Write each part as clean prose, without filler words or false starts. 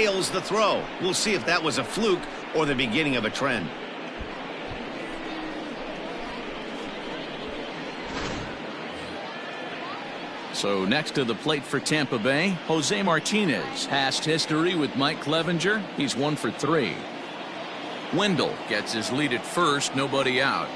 nails the throw. We'll see if that was a fluke or the beginning of a trend. So next to the plate for Tampa Bay, Jose Martinez. Past history with Mike Clevinger. He's 1 for 3. Wendell gets his lead at first, nobody out.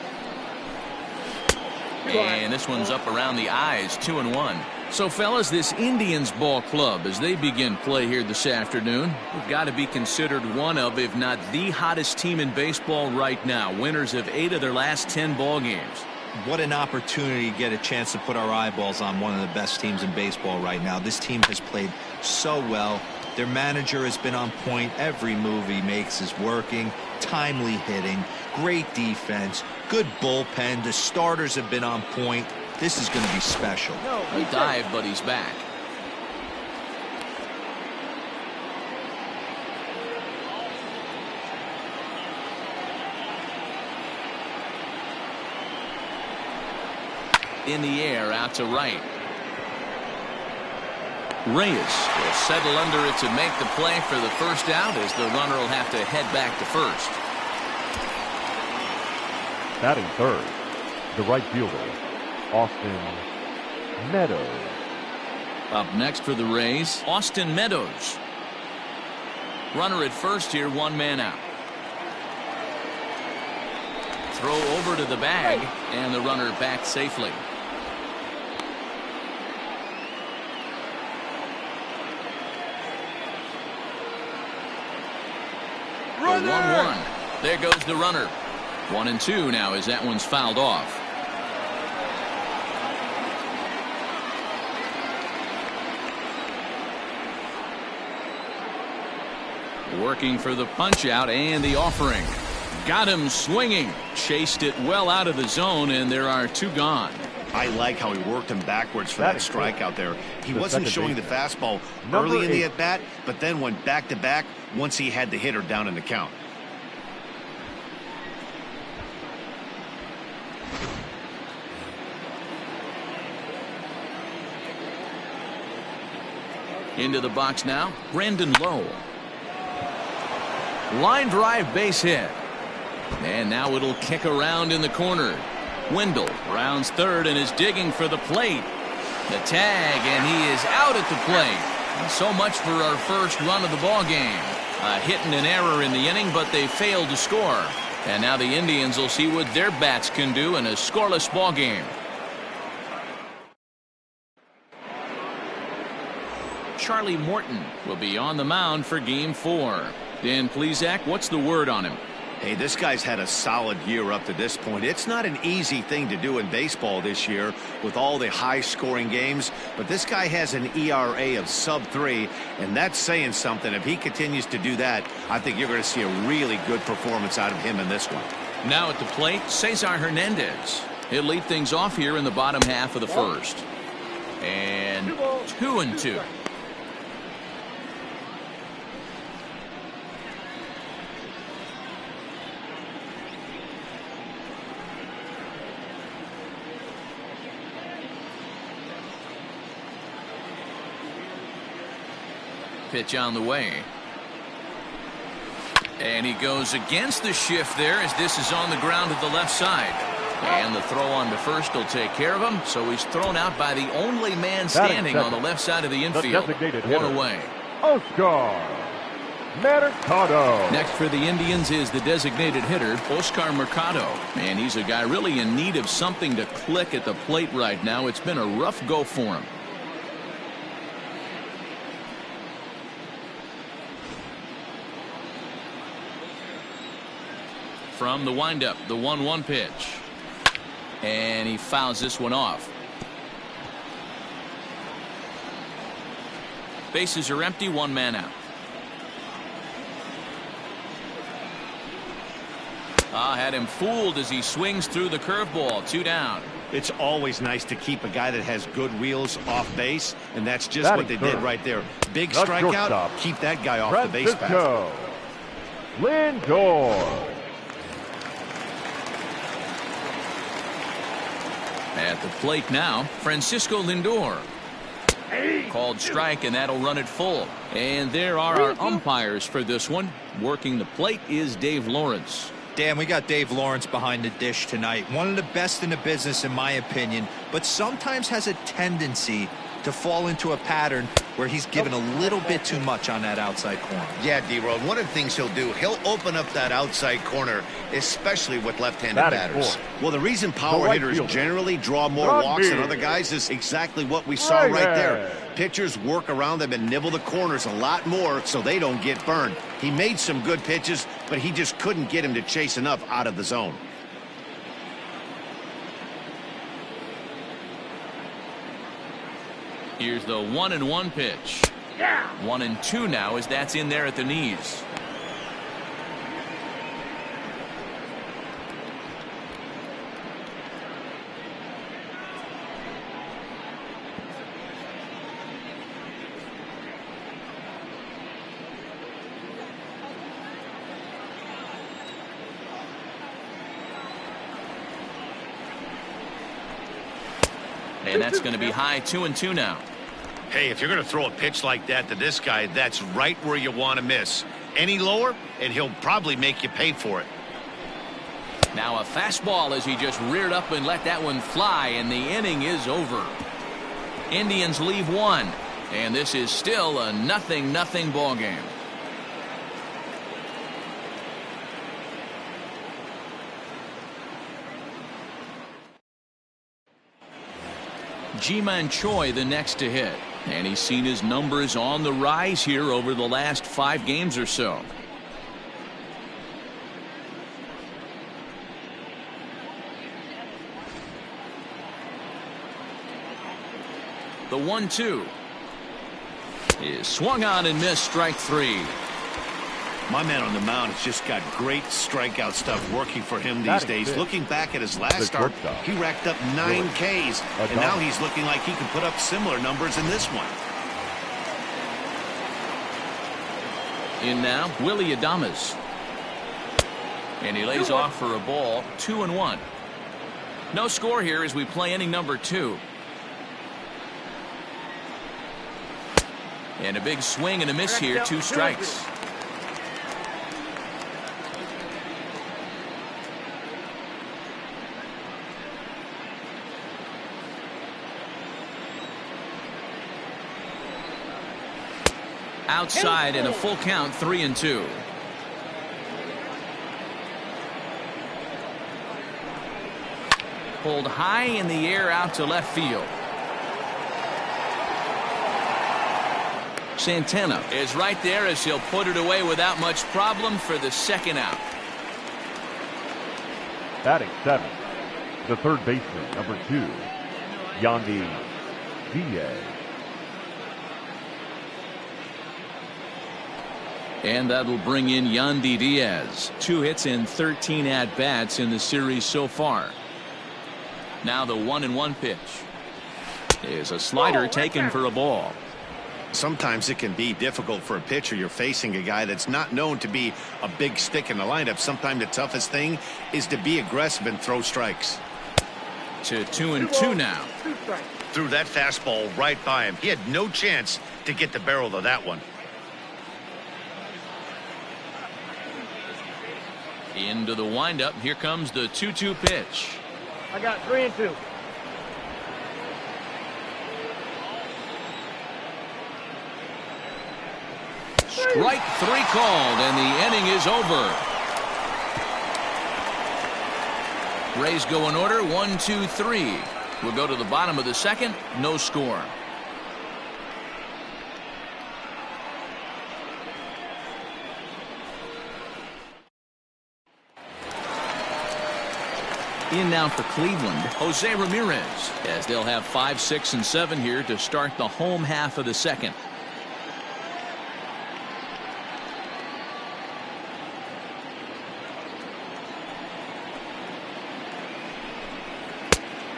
And this one's up around the eyes, 2-1. So fellas, this Indians ball club, as they begin play here this afternoon, have got to be considered one of, if not the hottest team in baseball right now. Winners of 8 of their last 10 ball games. What an opportunity to get a chance to put our eyeballs on one of the best teams in baseball right now. This team has played so well. Their manager has been on point. Every move he makes is working. Timely hitting, great defense, good bullpen. The starters have been on point. This is going to be special. A dive, but he's back. In the air, out to right. Reyes will settle under it to make the play for the first out, as the runner will have to head back to first. Batting third, the right fielder, Austin Meadows. Up next for the Rays, Austin Meadows. Runner at first here, 1 man out. Throw over to the bag, and the runner back safely. The 1-1. There goes the runner. 1-2 now as that one's fouled off. Working for the punch out and the offering. Got him swinging. Chased it well out of the zone, and there are 2 gone. I like how he worked him backwards for that strikeout there. He wasn't showing the fastball early in the at-bat, but then went back-to-back once he had the hitter down in the count. Into the box now, Brandon Lowe. Line drive, base hit. And now it'll kick around in the corner. Wendell rounds third and is digging for the plate. The tag, and he is out at the plate. And so much for our first run of the ball game. A hit and an error in the inning, but they failed to score. And now the Indians will see what their bats can do in a scoreless ball game. Charlie Morton will be on the mound for Game 4. Dan Plesac, what's the word on him? Hey, this guy's had a solid year up to this point. It's not an easy thing to do in baseball this year with all the high-scoring games, but this guy has an ERA of sub-3, and that's saying something. If he continues to do that, I think you're going to see a really good performance out of him in this one. Now at the plate, Cesar Hernandez. He'll lead things off here in the bottom half of the first. And 2-2. Pitch on the way. And he goes against the shift there as this is on the ground to the left side. And the throw on to first will take care of him. So he's thrown out by the only man standing on the left side of the infield. One away. Oscar Mercado. Next for the Indians is the designated hitter, Oscar Mercado. And he's a guy really in need of something to click at the plate right now. It's been a rough go for him. From the windup, the 1-1 pitch. And he fouls this one off. Bases are empty, 1 man out. Had him fooled as he swings through the curveball. 2 down. It's always nice to keep a guy that has good wheels off base, and that's just what they did right there. Big strikeout, keep that guy off the base path. Lindor. At the plate now, Francisco Lindor. Called strike, and that'll run it full. And there are our umpires for this one. Working the plate is Dave Lawrence. Dan, we got Dave Lawrence behind the dish tonight. One of the best in the business, in my opinion, but sometimes has a tendency to fall into a pattern where he's given a little bit too much on that outside corner. Yeah, D-Road, one of the things he'll do, he'll open up that outside corner, especially with left-handed batters. Well, the reason power hitters generally draw more walks than other guys is exactly what we saw right there. Pitchers work around them and nibble the corners a lot more so they don't get burned. He made some good pitches, but he just couldn't get him to chase enough out of the zone. Here's the 1-1 pitch. 1-2 now as that's in there at the knees. And that's going to be high 2-2 now. Hey, if you're going to throw a pitch like that to this guy, that's right where you want to miss. Any lower, and he'll probably make you pay for it. Now a fastball as he just reared up and let that one fly, and the inning is over. Indians leave one, and this is still a 0-0 ball game. Ji-Man Choi the next to hit, and he's seen his numbers on the rise here over the last 5 games or so. The 1-2 is swung on and missed, strike 3. My man on the mound has just got great strikeout stuff working for him these days. Looking back at his last start, he racked up 9 Ks, and now he's looking like he can put up similar numbers in this one. In now, Willie Adames. And he lays off for a ball, 2-1. No score here as we play inning number 2. And a big swing and a miss here, 2 strikes. Outside and a full count, 3-2. Pulled high in the air out to left field. Santana is right there as he'll put it away without much problem for the second out. Batting 7, the third baseman, number 2, Yandy Diaz. And that'll bring in Yandy Diaz. 2 hits and 13 at-bats in the series so far. Now the 1-1 pitch is a slider taken for a ball. Sometimes it can be difficult for a pitcher. You're facing a guy that's not known to be a big stick in the lineup. Sometimes the toughest thing is to be aggressive and throw strikes. To 2-2 now. Threw that fastball right by him. He had no chance to get the barrel of that one. Into the windup. Here comes the 2-2 pitch. I got 3-2. Strike 3 called, and the inning is over. Rays go in order, 1, 2, 3. We'll go to the bottom of the second. No score. In now for Cleveland, Jose Ramirez, as they'll have 5, 6, and 7 here to start the home half of the second.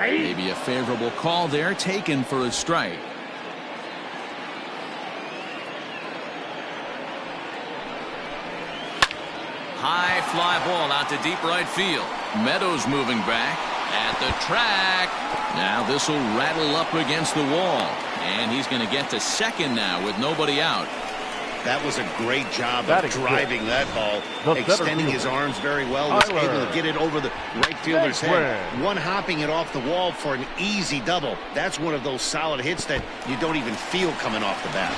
Maybe a favorable call there, taken for a strike. High fly ball out to deep right field. Meadows moving back. At the track. Now this will rattle up against the wall. And he's going to get to second now with nobody out. That was a great job of driving that ball, extending his arms very well, was able to get it over the right fielder's head. One hopping it off the wall for an easy double. That's one of those solid hits that you don't even feel coming off the bat.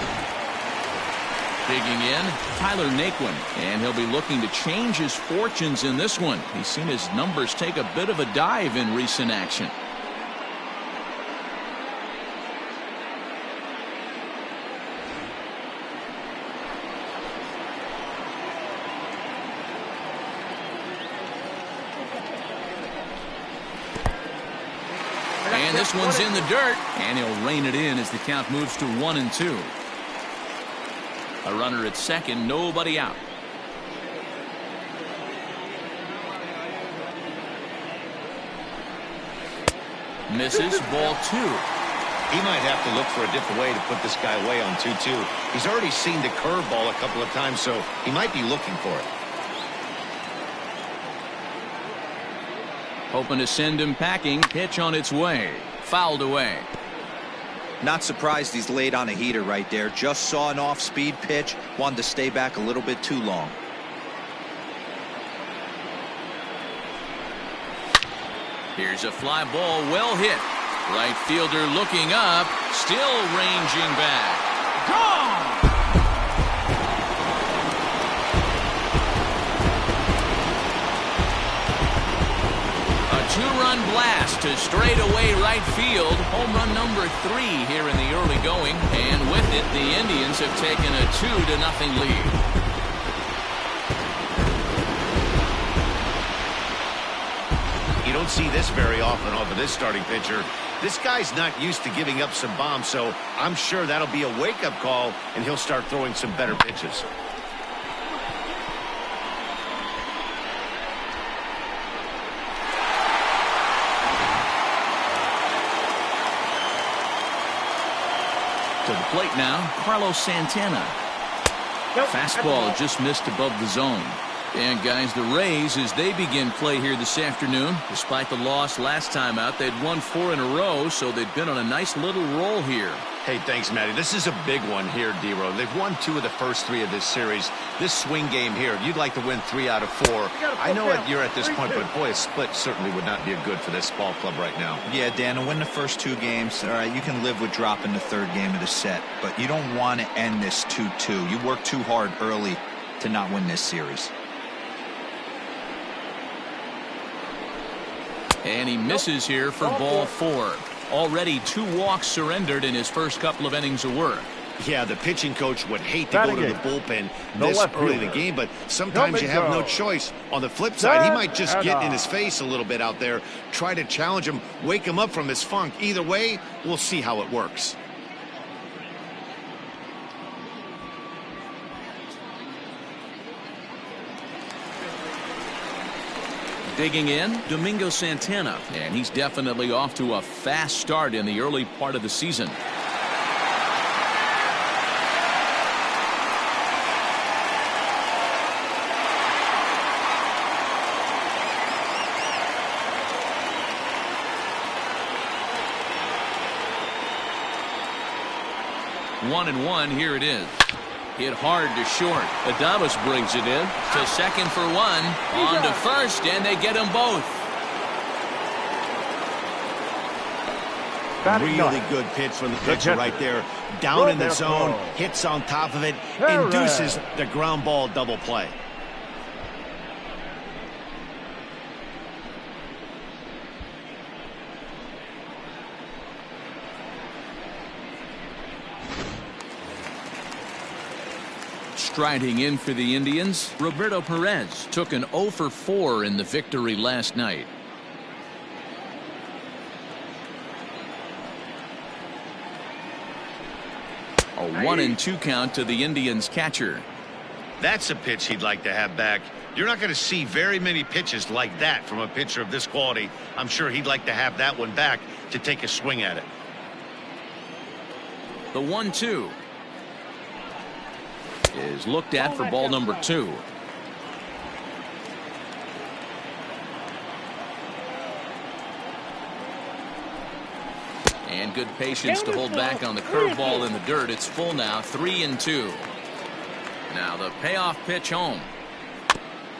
Digging in, Tyler Naquin, and he'll be looking to change his fortunes in this one. He's seen his numbers take a bit of a dive in recent action. And this one's in the dirt, and he'll rein it in as the count moves to 1-2. A runner at second, nobody out. Misses, ball 2. He might have to look for a different way to put this guy away on 2-2. He's already seen the curveball a couple of times, so he might be looking for it. Hoping to send him packing. Pitch on its way. Fouled away. Not surprised he's laid on a heater right there. Just saw an off-speed pitch. Wanted to stay back a little bit too long. Here's a fly ball, well hit. Right fielder looking up. Still ranging back. Gone! Two-run blast to straightaway right field. Home run number 3 here in the early going. And with it, the Indians have taken a 2-0 lead. You don't see this very often off of this starting pitcher. This guy's not used to giving up some bombs, so I'm sure that'll be a wake-up call, and he'll start throwing some better pitches. To the plate now, Carlos Santana. Fastball just missed above the zone. And guys, the Rays, as they begin play here this afternoon, despite the loss last time out, they'd won 4 in a row, so they've been on a nice little roll here. Hey, thanks, Matty. This is a big one here, D-Row. They've won 2 of the first 3 of this series. This swing game here, you'd like to win 3 out of 4. I know you're at this point, but boy, a split certainly would not be a good for this ball club right now. Yeah, Dan, to win the first 2 games, all right, you can live with dropping the 3rd game of the set, but you don't want to end this 2-2. You work too hard early to not win this series. And he misses here for ball 4. Already 2 walks surrendered in his first couple of innings of work. Yeah, the pitching coach would hate to go to the bullpen this early in the game, but sometimes you have no choice. On the flip side, he might just get in his face a little bit out there, try to challenge him, wake him up from his funk. Either way, we'll see how it works. Digging in, Domingo Santana, and he's definitely off to a fast start in the early part of the season. One and one, here it is. Hit hard to short. Adames brings it in to second for 1. On to first, and they get them both. Really good pitch from the pitcher right there. Down in the zone, hits on top of it, induces the ground ball double play. Striding in for the Indians, Roberto Perez took an 0 for 4 in the victory last night. A 1-2 count to the Indians catcher. That's a pitch he'd like to have back. You're not going to see very many pitches like that from a pitcher of this quality. I'm sure he'd like to have that one back to take a swing at it. The 1-2 is looked at for ball number 2. And good patience to hold back on the curveball in the dirt. It's full now, 3-2. Now the payoff pitch home.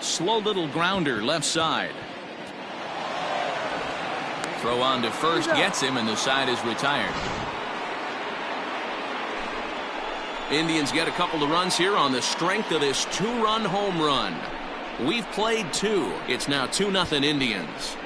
Slow little grounder left side. Throw on to first gets him, and the side is retired. Indians get a couple of runs here on the strength of this 2-run home run. We've played 2. It's now 2-0 Indians.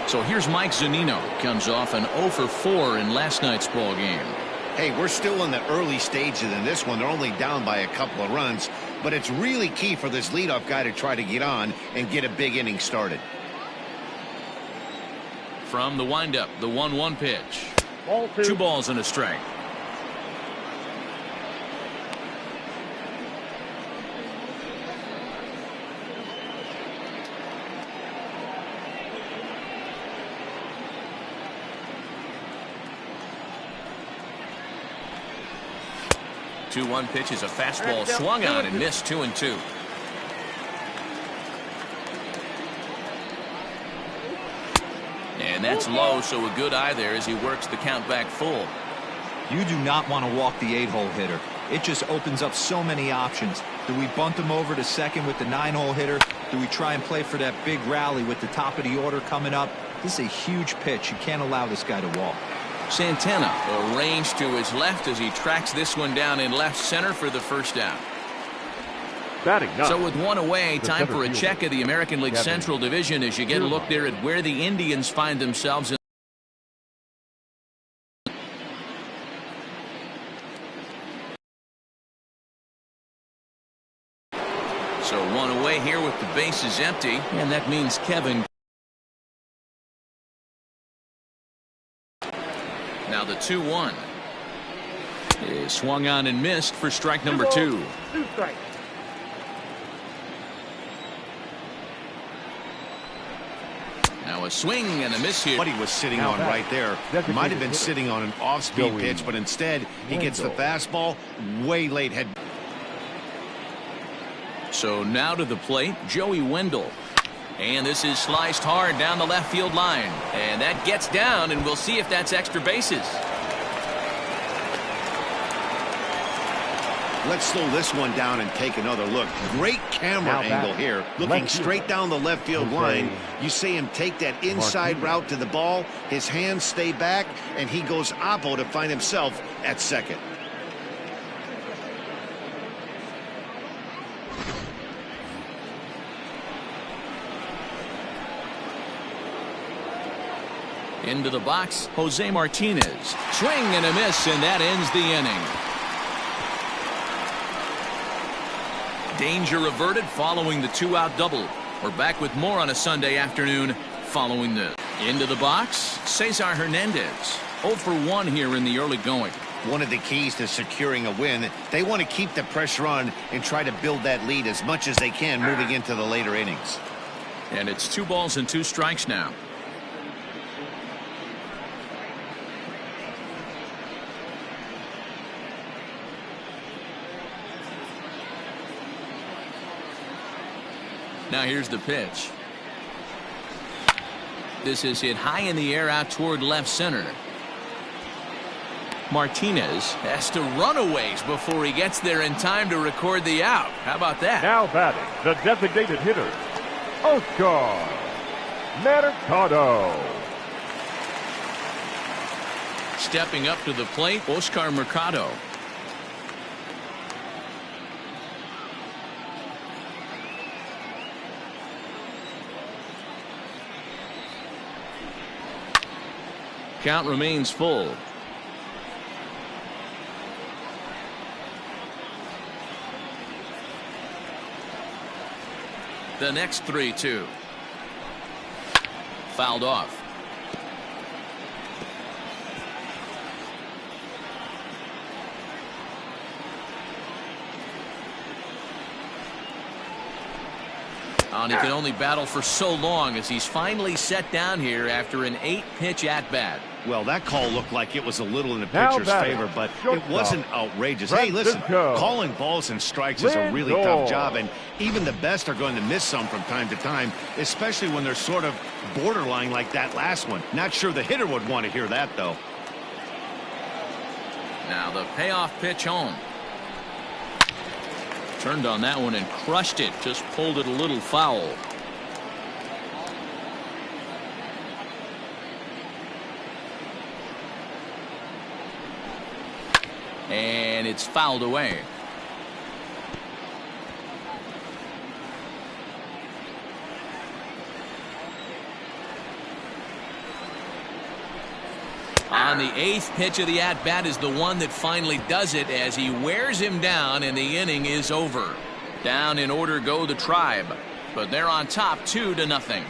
So here's Mike Zunino. Comes off an 0 for 4 in last night's ball game. Hey, we're still in the early stages in this one. They're only down by a couple of runs, but it's really key for this leadoff guy to try to get on and get a big inning started. From the windup, the 1-1 pitch. 2 balls and a strike. The 2-1 pitch is a fastball swung on and missed. 2-2. And that's low, so a good eye there as he works the count back full. You do not want to walk the 8-hole hitter. It just opens up so many options. Do we bunt him over to second with the 9-hole hitter? Do we try and play for that big rally with the top of the order coming up? This is a huge pitch. You can't allow this guy to walk. Santana arranged to his left as he tracks this one down in left center for the first out. So with one away, time for a check of the American League Central Division as you get a look there at where the Indians find themselves. So one away here with the bases empty, and that means Kevin. Now the 2-1 is swung on and missed for strike number 2. Now a swing and a miss here. What he was sitting on right there might have been sitting on an off-speed pitch, but instead he gets the fastball way late. So now to the plate, Joey Wendell. And this is sliced hard down the left field line. And that gets down, and we'll see if that's extra bases. Let's slow this one down and take another look. Great camera angle here. Looking straight down the left field line. You see him take that inside route to the ball. His hands stay back, and he goes oppo to find himself at second. Into the box, Jose Martinez. Swing and a miss, and that ends the inning. Danger averted following the 2-out double. We're back with more on a Sunday afternoon following this. Into the box, Cesar Hernandez. 0 for 1 here in the early going. One of the keys to securing a win, they want to keep the pressure on and try to build that lead as much as they can moving into the later innings. And it's 2 balls and 2 strikes now. Now here's the pitch. This is hit high in the air out toward left center. Martinez has to run a ways before he gets there in time to record the out. How about that? Now batting, the designated hitter, Oscar Mercado. Stepping up to the plate, Oscar Mercado. Count remains full. The next 3-2. Fouled off. Oh, and he can only battle for so long as he's finally set down here after an 8-pitch at-bat. Well, that call looked like it was a little in the Now pitcher's batting, favor, but it shortstop, wasn't outrageous. Hey, listen, Francisco calling balls and strikes is a really Lindor. tough job, and even the best are going to miss some from time to time, especially when they're sort of borderline like that last one. Not sure the hitter would want to hear that, though. Now the payoff pitch home. Turned on that one and crushed it. Just pulled it a little foul. And it's fouled away. On the 8th pitch of the at-bat is the one that finally does it as he wears him down and the inning is over. Down in order go the Tribe, but they're on top 2-0.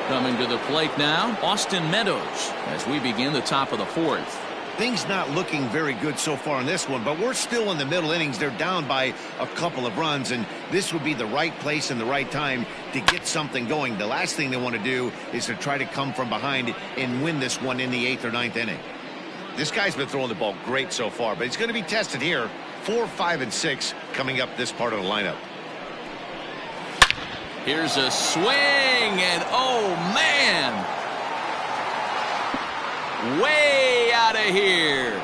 Coming to the plate now, Austin Meadows as we begin the top of the 4th. Things not looking very good so far in this one, but we're still in the middle innings. They're down by a couple of runs, and this would be the right place and the right time to get something going. The last thing they want to do is to try to come from behind and win this one in the 8th or 9th inning. This guy's been throwing the ball great so far, but he's going to be tested here. 4, 5, and 6 coming up this part of the lineup. Here's a swing, and oh man! Way out of here.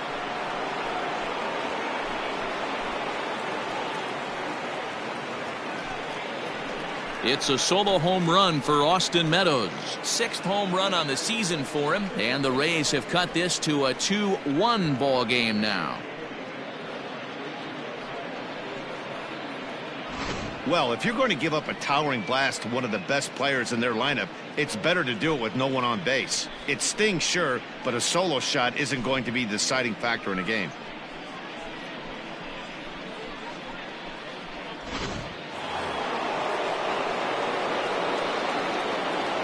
It's a solo home run for Austin Meadows. 6th home run on the season for him, and the Rays have cut this to a 2-1 ball game now. Well, if you're going to give up a towering blast to one of the best players in their lineup, it's better to do it with no one on base. It stings, sure, but a solo shot isn't going to be the deciding factor in a game.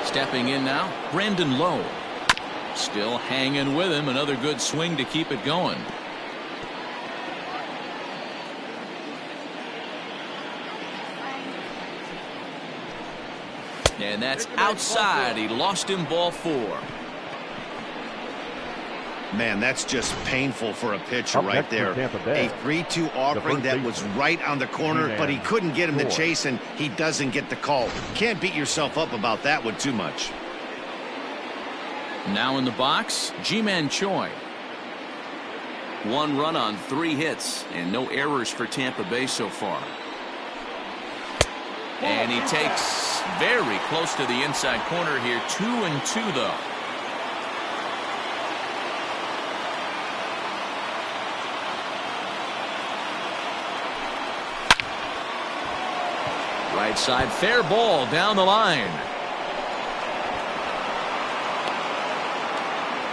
Stepping in now, Brandon Lowe. Still hanging with him. Another good swing to keep it going. And that's outside. He lost him, ball 4. Man, that's just painful for a pitcher Up right next there. for Tampa Bay, A 3-2 offering that was right on the corner, but he couldn't get him to chase, and he doesn't get the call. Can't beat yourself up about that one too much. Now in the box, Ji-Man Choi. 1 run on 3 hits, and no errors for Tampa Bay so far. And he takes very close to the inside corner here. 2-2 though. Right side, fair ball down the line.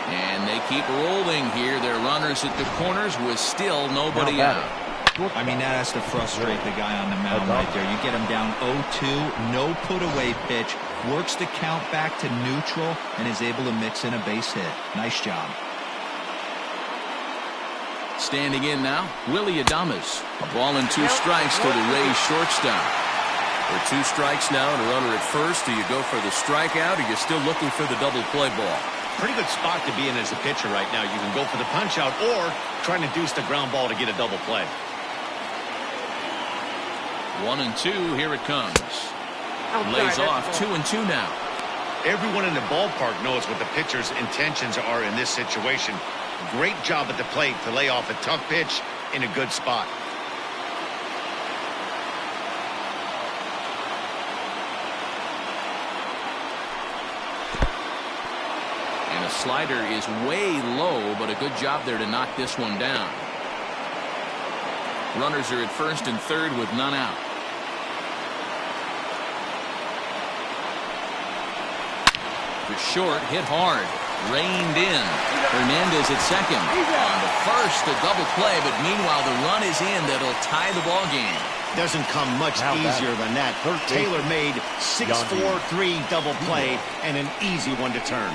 And they keep rolling here. Their runners at the corners with still nobody out. I mean, that has to frustrate the guy on the mound right there. You get him down 0-2, no put-away pitch, works the count back to neutral, and is able to mix in a base hit. Nice job. Standing in now, Willie Adames. A ball and 2 strikes to the Rays shortstop. For 2 strikes now and a runner at first. Do you go for the strikeout, or are you still looking for the double play ball? Pretty good spot to be in as a pitcher right now. You can go for the punch out or trying to deuce the ground ball to get a double play. 1-2, here it comes. Lays off. 2-2 now. Everyone in the ballpark knows what the pitcher's intentions are in this situation. Great job at the plate to lay off a tough pitch in a good spot. And a slider is way low, but a good job there to knock this one down. Runners are at first and third with none out. To short, hit hard, reined in. Hernandez at second. On to first, a double play, but meanwhile the run is in that'll tie the ball game. Doesn't come much easier than that. Taylor made 6-4-3 double play and an easy one to turn.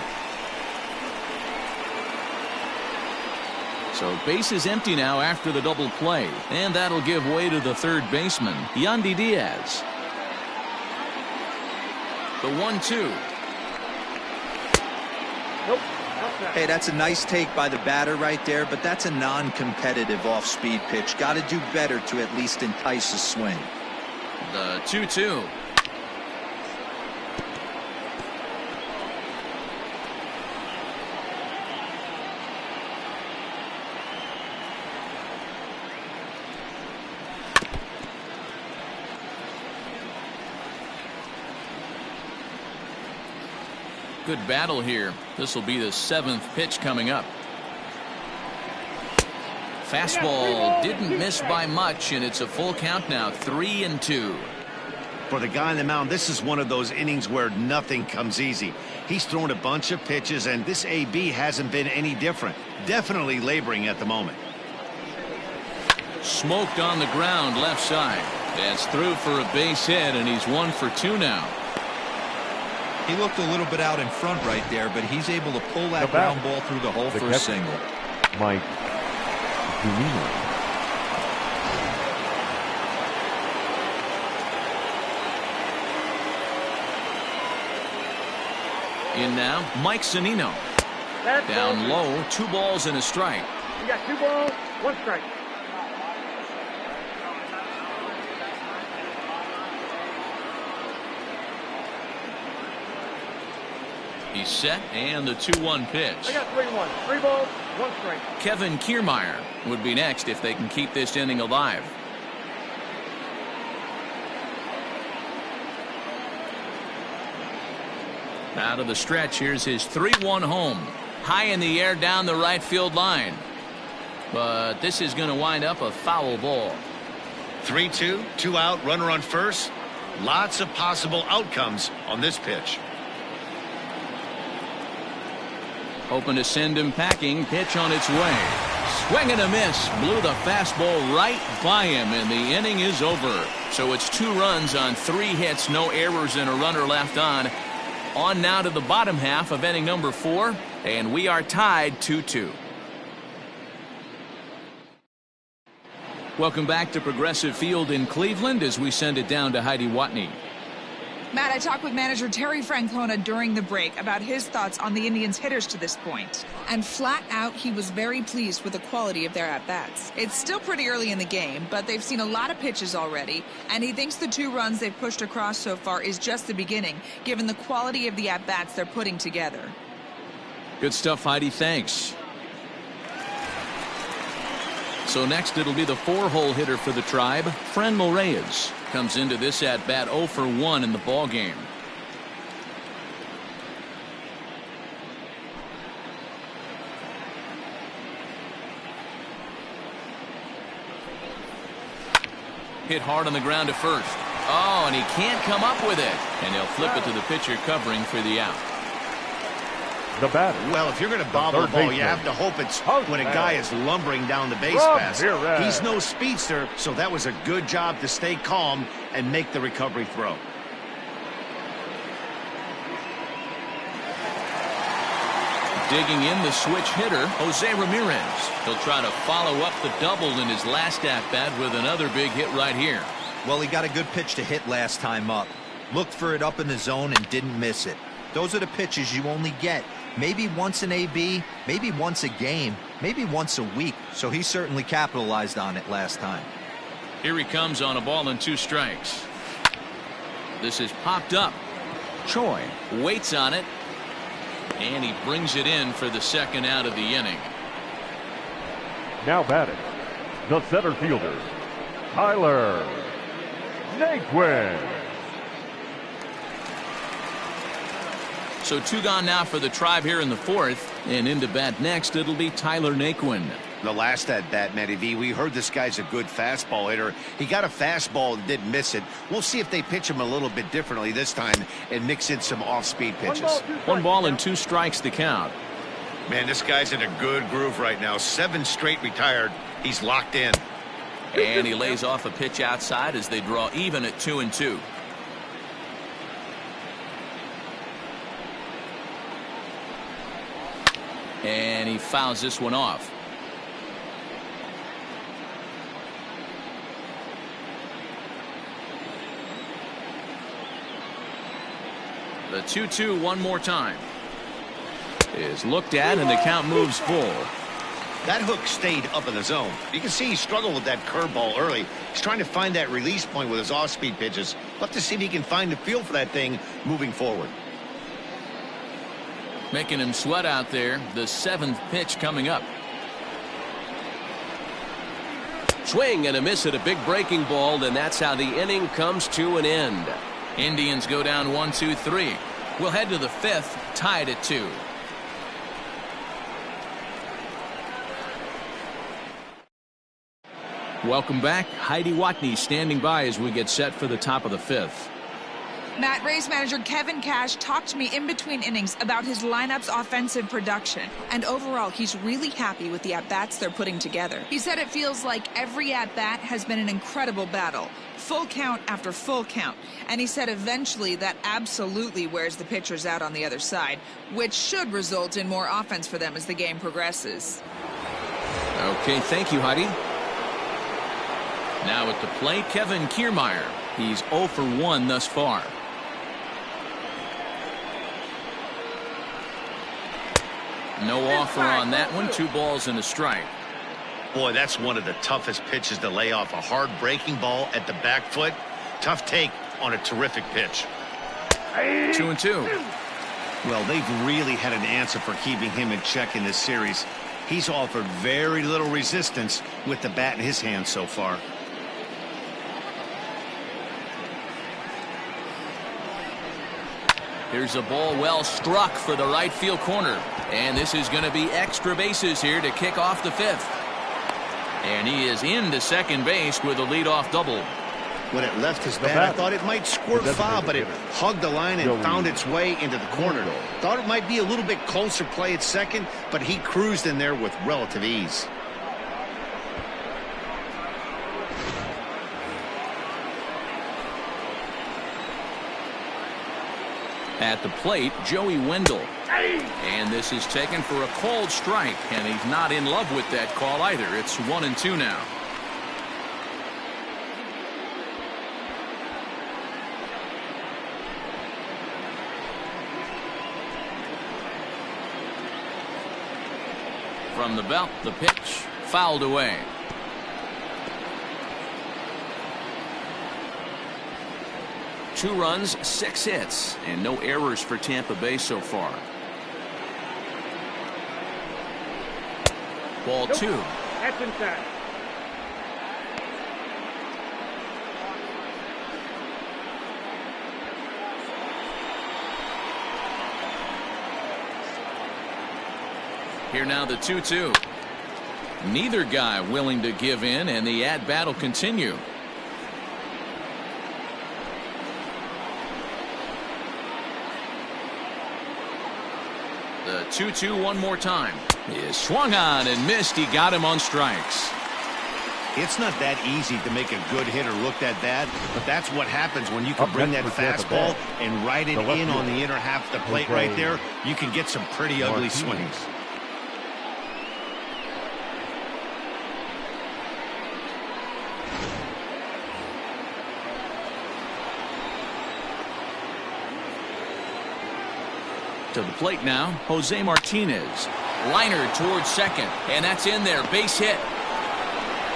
So base is empty now after the double play, and that'll give way to the third baseman, Yandy Diaz. The 1-2. Nope. Hey, that's a nice take by the batter right there, but that's a non-competitive off-speed pitch. Got to do better to at least entice a swing. The 2-2. Good battle here. This will be the 7th pitch coming up. Fastball didn't miss by much, and it's a full count now, 3-2. For the guy on the mound, this is one of those innings where nothing comes easy. He's thrown a bunch of pitches, and this AB hasn't been any different. Definitely laboring at the moment. Smoked on the ground left side. That's through for a base hit, and he's 1 for 2 now. He looked a little bit out in front right there, but he's able to pull that ground ball through the hole for a single. Mike Clevinger. In now, Mike Clevinger. Down low, 2 balls and a strike. You got 2 balls, 1 strike. He's set, and the 2-1 pitch. I got 3-1. 3 balls, 1 strike. Kevin Kiermaier would be next if they can keep this inning alive. Out of the stretch, here's his 3-1 home. High in the air down the right field line. But this is going to wind up a foul ball. 3-2, 2 out, runner on first. Lots of possible outcomes on this pitch. Hoping to send him packing. Pitch on its way. Swing and a miss. Blew the fastball right by him, and the inning is over. So it's 2 runs on 3 hits, no errors, and a runner left on. On now to the bottom half of inning number 4, and we are tied 2-2. Welcome back to Progressive Field in Cleveland as we send it down to Heidi Watney. Matt, I talked with manager Terry Francona during the break about his thoughts on the Indians' hitters to this point. And flat out, he was very pleased with the quality of their at-bats. It's still pretty early in the game, but they've seen a lot of pitches already, and he thinks the 2 runs they've pushed across so far is just the beginning, given the quality of the at-bats they're putting together. Good stuff, Heidi. Thanks. So next it'll be the 4-hole hitter for the Tribe, Franmil Reyes. Comes into this at-bat 0 for 1 in the ballgame. Hit hard on the ground to first. Oh, and he can't come up with it. And they'll flip it to the pitcher covering for the out. The batter. Well, if you're going to bobble the ball, you have to hope it's when a guy is lumbering down the base pass. He's no speedster, so that was a good job to stay calm and make the recovery throw. Digging in the switch hitter, Jose Ramirez. He'll try to follow up the double in his last at-bat with another big hit right here. Well, he got a good pitch to hit last time up. Looked for it up in the zone and didn't miss it. Those are the pitches you only get maybe once an AB, maybe once a game, maybe once a week. So he certainly capitalized on it last time. Here he comes on a ball and 2 strikes. This is popped up. Choi waits on it, and he brings it in for the 2nd out of the inning. Now batting, the center fielder, Tyler Naquin. So 2 gone now for the Tribe here in the 4th, and into bat next it'll be Tyler Naquin. The last at-bat, Matty V, we heard this guy's a good fastball hitter. He got a fastball and didn't miss it. We'll see if they pitch him a little bit differently this time and mix in some off-speed pitches. 1 ball and 2 strikes the count. Man, this guy's in a good groove right now. 7 straight retired. He's locked in. And he lays off a pitch outside as they draw even at 2-2. And he fouls this one off. The 2-2 one more time. Is looked at, and the count moves full. That hook stayed up in the zone. You can see he struggled with that curveball early. He's trying to find that release point with his off-speed pitches. We'll have to see if he can find the feel for that thing moving forward. Making him sweat out there. The 7th pitch coming up. Swing and a miss at a big breaking ball, and that's how the inning comes to an end. Indians go down 1-2-3. We'll head to the 5th, tied at 2. Welcome back. Heidi Watney standing by as we get set for the top of the 5th. Matt, Rays manager Kevin Cash talked to me in between innings about his lineup's offensive production. And overall, he's really happy with the at-bats they're putting together. He said it feels like every at-bat has been an incredible battle. Full count after full count. And he said eventually that absolutely wears the pitchers out on the other side, which should result in more offense for them as the game progresses. Okay, thank you, Heidi. Now at the plate, Kevin Kiermaier. He's 0 for 1 thus far. No offer on that one. 2 balls and a strike. Boy, that's one of the toughest pitches to lay off. A hard breaking ball at the back foot. Tough take on a terrific pitch. 2-2. Well, they've really had an answer for keeping him in check in this series. He's offered very little resistance with the bat in his hand so far. Here's a ball well struck for the right field corner. And this is going to be extra bases here to kick off the 5th. And he is into second base with a leadoff double. When it left his bat, I thought it might squirt foul, but it hugged the line and found its way into the corner. Thought it might be a little bit closer play at second, but he cruised in there with relative ease. At the plate, Joey Wendell. And this is taken for a called strike, and he's not in love with that call either. It's 1-2 now. From the belt, the pitch fouled away. Two runs, 6 hits, and no errors for Tampa Bay so far. Ball 2. That's inside. Here now the 2-2. Neither guy willing to give in, and the at-bat will continue. The 2-2 one more time. He is swung on and missed. He got him on strikes. It's not that easy to make a good hitter look that bad, but that's what happens when you can bring that fastball and ride it in on the inner half of the plate right there. You can get some pretty ugly swings. To the plate now, Jose Martinez. Liner towards second, and that's in there. Base hit.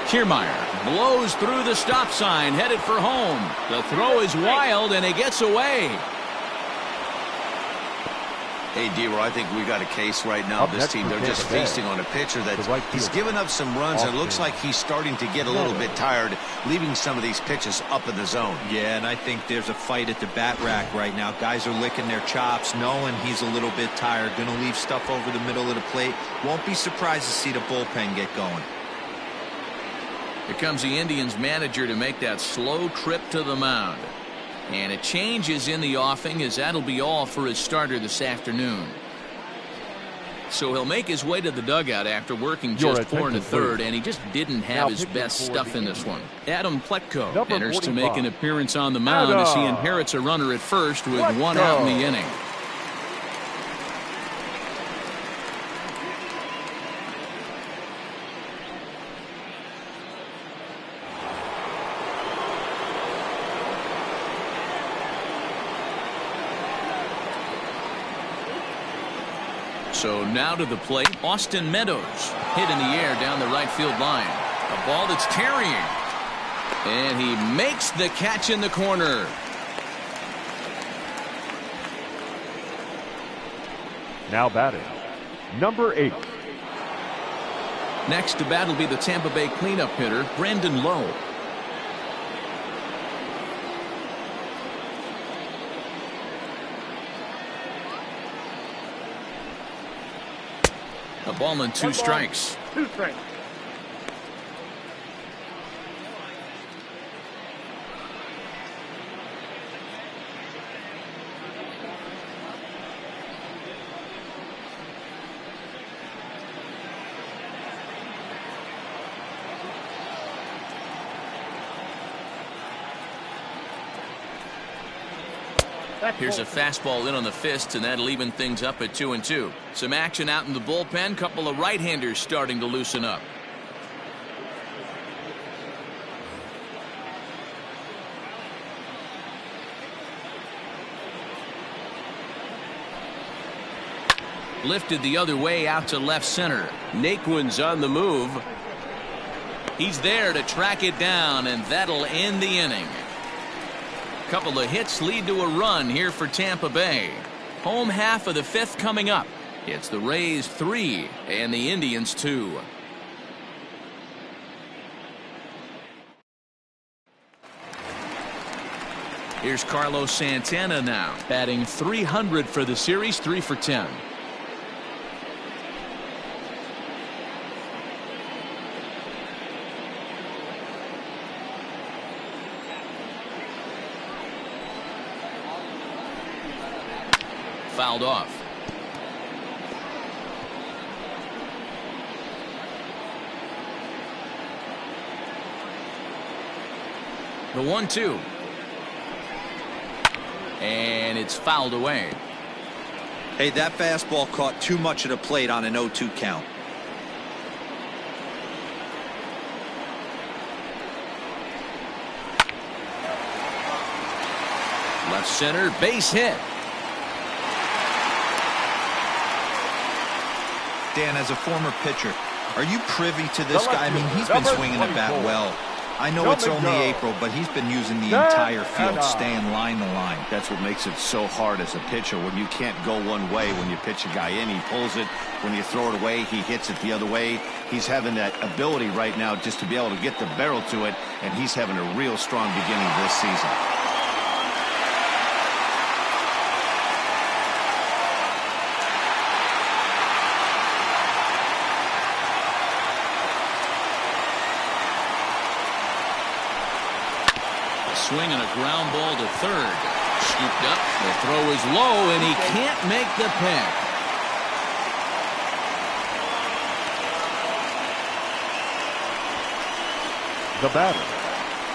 Kiermaier blows through the stop sign, headed for home. The throw is wild, and it gets away. Hey, D-Roy, I think we got a case right now. This team, they're just feasting on a pitcher that he's given up some runs, and it looks like he's starting to get a little bit tired, leaving some of these pitches up in the zone. Yeah, and I think there's a fight at the bat rack right now. Guys are licking their chops, knowing he's a little bit tired. Going to leave stuff over the middle of the plate. Won't be surprised to see the bullpen get going. Here comes the Indians manager to make that slow trip to the mound. And a change is in the offing, as that'll be all for his starter this afternoon. So he'll make his way to the dugout after working just 4 1/3, and he just didn't have his best stuff in this one. Adam Pletko enters to make an appearance on the mound as he inherits a runner at first with 1 out in the inning. So now to the plate, Austin Meadows. Hit in the air down the right field line. A ball that's carrying. And he makes the catch in the corner. Now batting, number 8. Next to bat will be the Tampa Bay cleanup hitter, Brandon Lowe. A ball and 2 strikes. 2 strikes. Here's a fastball in on the fists, and that'll even things up at 2-2. Some action out in the bullpen. Couple of right-handers starting to loosen up. Lifted the other way out to left center. Naquin's on the move. He's there to track it down, and that'll end the inning. Couple of hits lead to a run here for Tampa Bay. Home half of the 5th coming up. It's the Rays 3 and the Indians 2. Here's Carlos Santana now, batting .300 for the series, 3 for 10. Fouled off. The 1-2. And it's fouled away. Hey, that fastball caught too much of the plate on an 0-2 count. Left center, base hit. Dan, as a former pitcher, are you privy to this guy? I mean, he's been swinging the bat well. I know it's only April, but he's been using the entire field, staying line to line. That's what makes it so hard as a pitcher when you can't go one way. When you pitch a guy in, he pulls it. When you throw it away, he hits it the other way. He's having that ability right now just to be able to get the barrel to it, and he's having a real strong beginning this season. Swing and a ground ball to third. Scooped up. The throw is low, and he can't make the pick. The batter,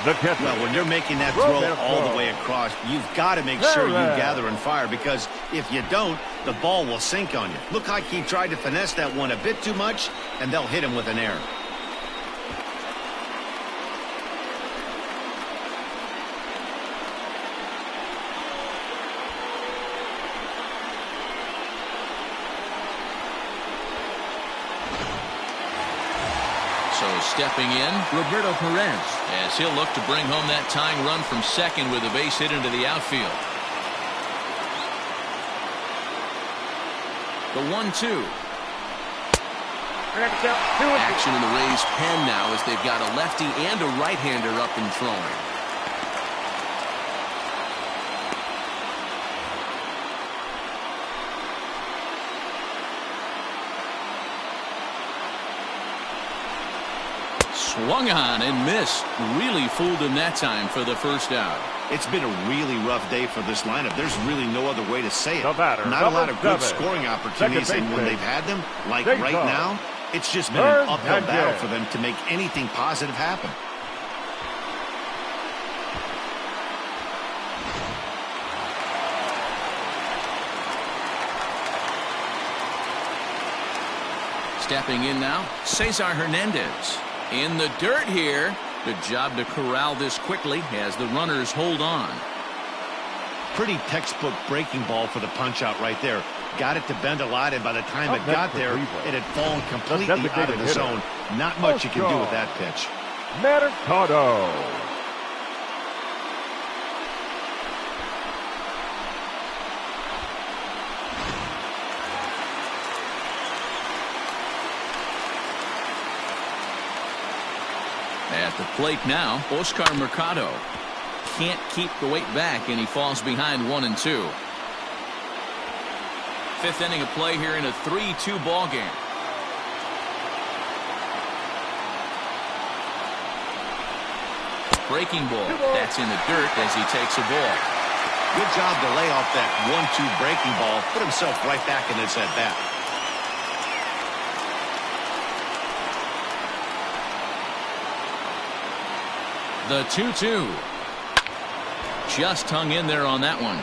the catcher. Well, when you're making that throw all the way across, you've got to make sure you gather and fire, because if you don't, the ball will sink on you. Look like he tried to finesse that one a bit too much, and they'll hit him with an error. Stepping in, Roberto Perez, as he'll look to bring home that tying run from second with a base hit into the outfield. The 1-2. Action in the Rays' pen now as they've got a lefty and a right-hander up and throwing. Swung on and missed. Really fooled him that time for the first out. It's been a really rough day for this lineup. There's really no other way to say it. Batter, not a lot of good scoring opportunities, and when they've had them, like right now, it's just been an uphill battle for them to make anything positive happen. Stepping in now, Cesar Hernandez. In the dirt here. Good job to corral this quickly as the runners hold on. Pretty textbook breaking ball for the punch out right there. Got it to bend a lot, and by the time it got there, it had fallen completely out of the zone. Not much you can do with that pitch. Mercado. At the plate now, Oscar Mercado. Can't keep the weight back, and he falls behind 1-2. Fifth inning of play here in a 3-2 ball game. Breaking ball. That's in the dirt as he takes a ball. Good job to lay off that 1-2 breaking ball. Put himself right back in his at-bat. The 2-2. Just hung in there on that one.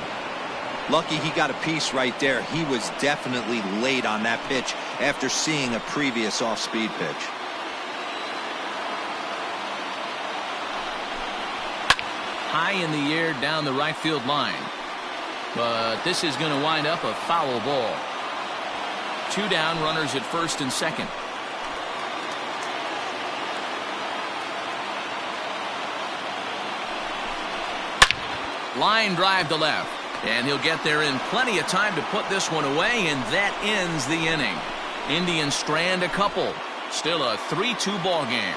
Lucky he got a piece right there. He was definitely late on that pitch after seeing a previous off-speed pitch. High in the air down the right field line. But this is going to wind up a foul ball. 2 down, runners at first and second. Line drive to left. And he'll get there in plenty of time to put this one away, and that ends the inning. Indians strand a couple. Still a 3-2 ball game.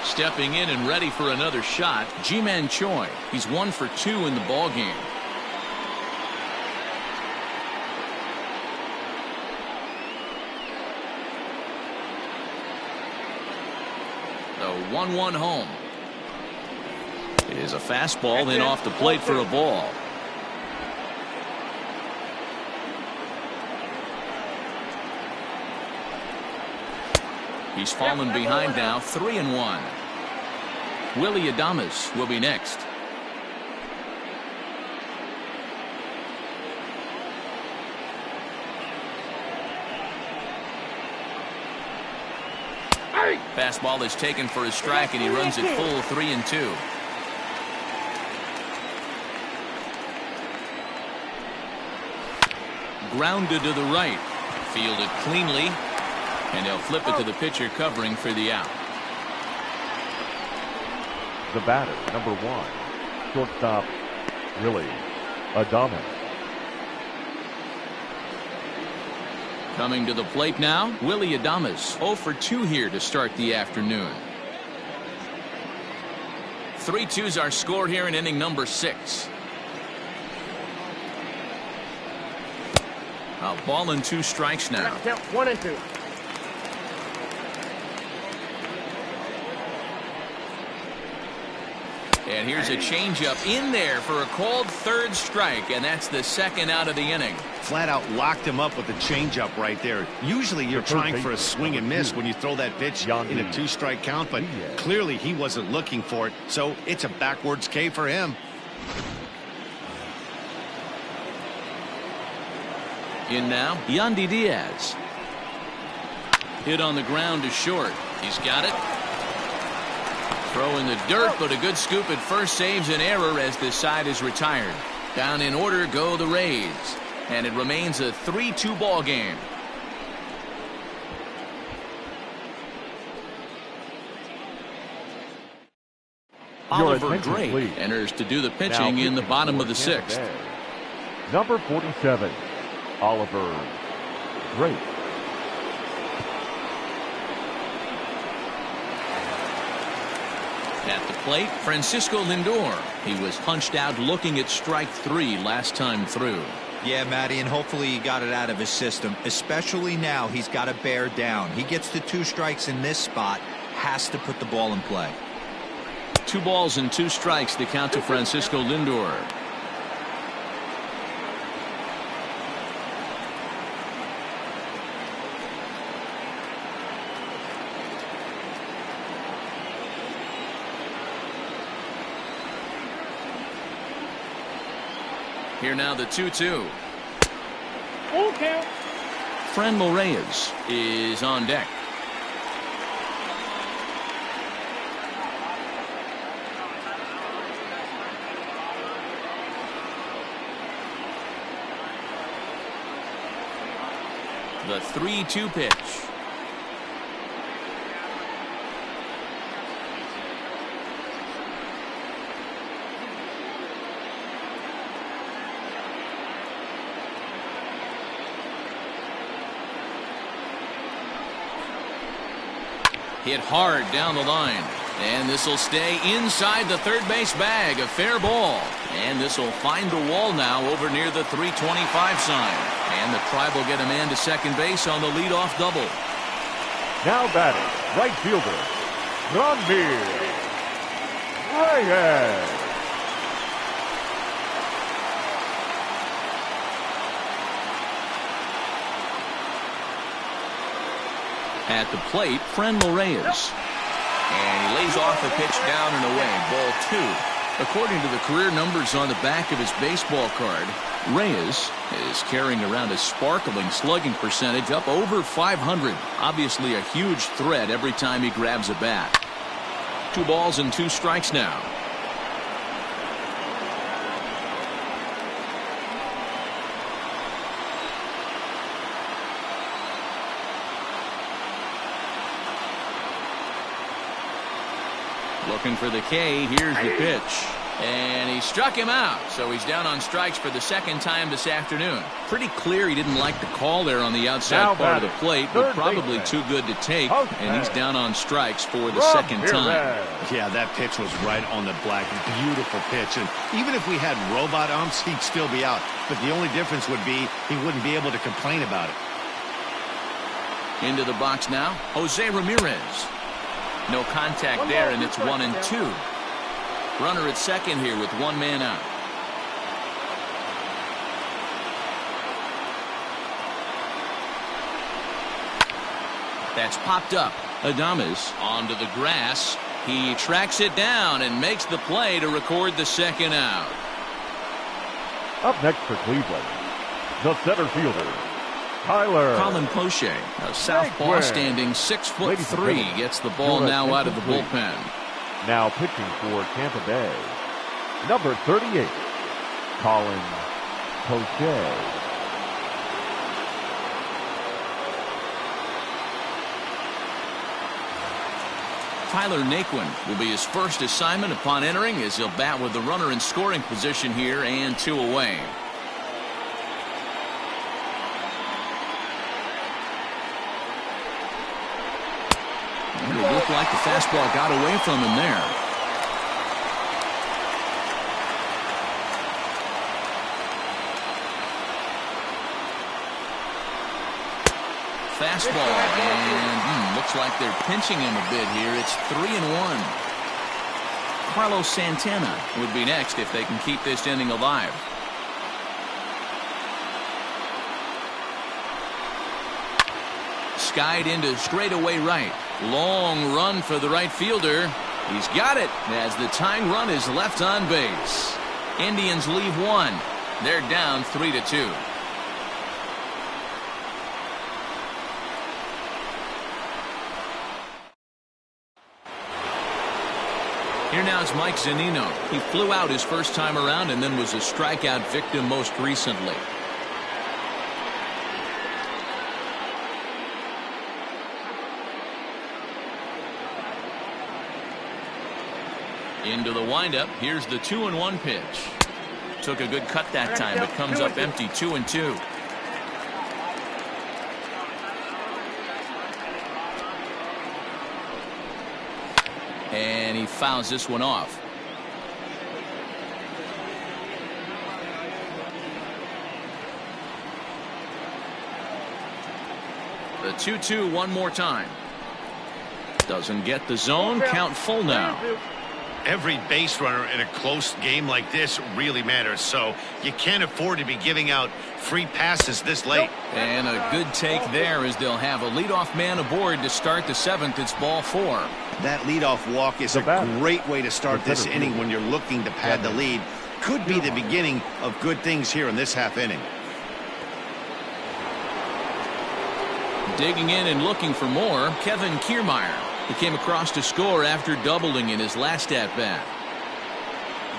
Stepping in and ready for another shot, Ji-Man Choi. He's 1 for 2 in the ball game. The 1-1 home. It is a fastball, then off the plate for a ball. He's fallen behind now, 3-1. Willie Adames will be next. Fastball is taken for a strike, and he runs it full 3-2. Grounded to the right. Fielded cleanly. And he'll flip it to the pitcher covering for the out. The batter, number 1, shortstop, Willie Adames. Coming to the plate now, Willie Adames. 0 for 2 here to start the afternoon. 3-2's our score here in inning number 6. A ball and 2 strikes now. 1-2. And here's a changeup in there for a called 3rd strike, and that's the 2nd out of the inning. Flat out locked him up with the changeup right there. Usually you're trying for a swing and miss when you throw that pitch in a 2-strike count, but clearly he wasn't looking for it, so it's a backwards K for him. In now, Yandy Diaz. Hit on the ground to short. He's got it. Throw in the dirt, but a good scoop at first saves an error as this side is retired. Down in order go the Rays, and it remains a 3-2 ball game. Oliver Gray enters to do the pitching in the bottom of the 6th. Number 47, Oliver Gray. At the plate, Francisco Lindor. He was punched out looking at strike 3 last time through. Yeah, Matty, and hopefully he got it out of his system. Especially now, he's got to bear down. He gets the 2 strikes in this spot, has to put the ball in play. 2 balls and 2 strikes, the count to Francisco Lindor. Here now the 2-2. Full count. Franmil Reyes is on deck. The 3-2 pitch. Hit hard down the line. And this will stay inside the third base bag. A fair ball. And this will find the wall now over near the 325 sign. And the Tribe will get a man to second base on the leadoff double. Now batting, right fielder, Franmil Reyes. At the plate, Franmil Reyes. And he lays off a pitch down and away. Ball 2. According to the career numbers on the back of his baseball card, Reyes is carrying around a sparkling slugging percentage up over 500. Obviously a huge threat every time he grabs a bat. 2 balls and 2 strikes now. Looking for the K. Here's the pitch. And he struck him out. So he's down on strikes for the second time this afternoon. Pretty clear he didn't like the call there on the outside part of the plate, but probably too good to take. And he's down on strikes for the second time. Yeah, that pitch was right on the black. Beautiful pitch. And even if we had robot umps, he'd still be out. But the only difference would be he wouldn't be able to complain about it. Into the box now, Jose Ramirez. No contact there, and it's 1-2. Runner at second here with 1 man out. That's popped up. Adames onto the grass. He tracks it down and makes the play to record the second out. Up next for Cleveland, the center fielder, Colin Poche, a southpaw standing 6'3", gets the ball now out of the bullpen. Now pitching for Tampa Bay, number 38, Colin Poche. Tyler Naquin will be his first assignment upon entering, as he'll bat with the runner in scoring position here and 2 away. It looked like the fastball got away from him there. Fastball, and looks like they're pinching him a bit here. It's 3-1. Carlos Santana would be next if they can keep this inning alive. Skied into straightaway right. Long run for the right fielder. He's got it as the tying run is left on base. Indians leave 1. They're down 3-2. Here now is Mike Zunino. He flew out his first time around and then was a strikeout victim most recently. Into the windup. Here's the 2-1 pitch. Took a good cut that time, but comes up empty. 2-2. And he fouls this one off. The 2-2 one more time. Doesn't get the zone. Count full now. Every base runner in a close game like this really matters, so you can't afford to be giving out free passes this late. And a good take there, as they'll have a leadoff man aboard to start the 7th. It's ball 4. That leadoff walk is a great way to start this inning when you're looking to pad the lead. Could be the beginning of good things here in this half inning. Digging in and looking for more, Kevin Kiermaier. He came across to score after doubling in his last at-bat.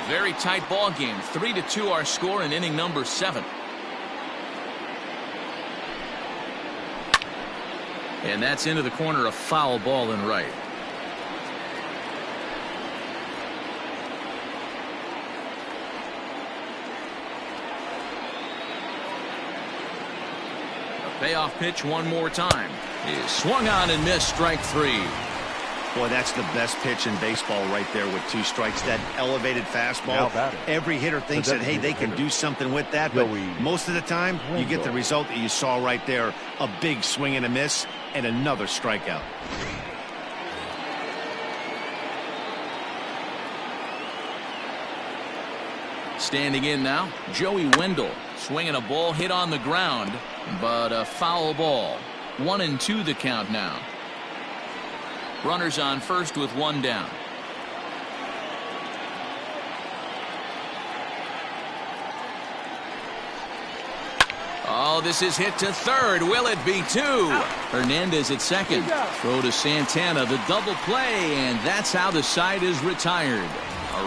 Very tight ball game. 3-2 our score in inning number 7. And that's into the corner, a foul ball in right. A payoff pitch one more time. Is swung on and missed, strike 3. Boy, that's the best pitch in baseball right there with 2 strikes. That elevated fastball. Every hitter thinks that, hey, they can do something with that. But most of the time, you get the result that you saw right there. A big swing and a miss and another strikeout. Standing in now, Joey Wendell. Swinging a ball hit on the ground, but a foul ball. 1-2 the count now. Runners on first with 1 down. Oh, this is hit to third. Will it be 2? Hernandez at second. Throw to Santana, the double play, and that's how the side is retired.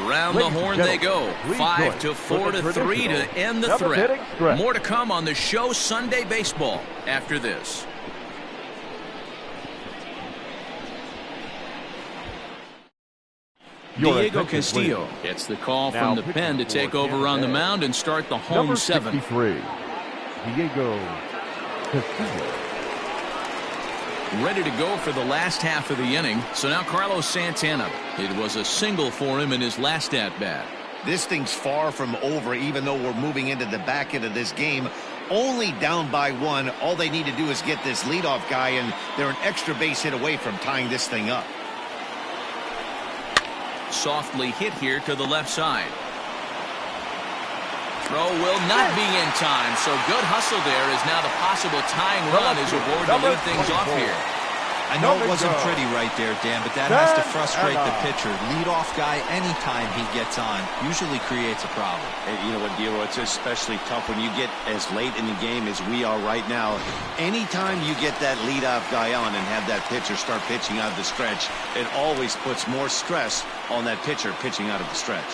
Around the horn they go. 5-4 to 3 to end the threat. More to come on the show Sunday Baseball after this. Diego Castillo gets the call from the pen to take over on the mound and start the home 7. Diego Castillo. Ready to go for the last half of the inning. So now Carlos Santana. It was a single for him in his last at-bat. This thing's far from over, even though we're moving into the back end of this game. Only down by 1. All they need to do is get this leadoff guy, and they're an extra base hit away from tying this thing up. Softly hit here to the left side. Throw will not be in time, so good hustle there as now the possible tying run is aboard to lead things off here. I know it wasn't pretty right there, Dan, but that has to frustrate the pitcher. Leadoff guy, anytime he gets on, usually creates a problem. And you know what, Diego, it's especially tough when you get as late in the game as we are right now. Anytime you get that leadoff guy on and have that pitcher start pitching out of the stretch, it always puts more stress on that pitcher pitching out of the stretch.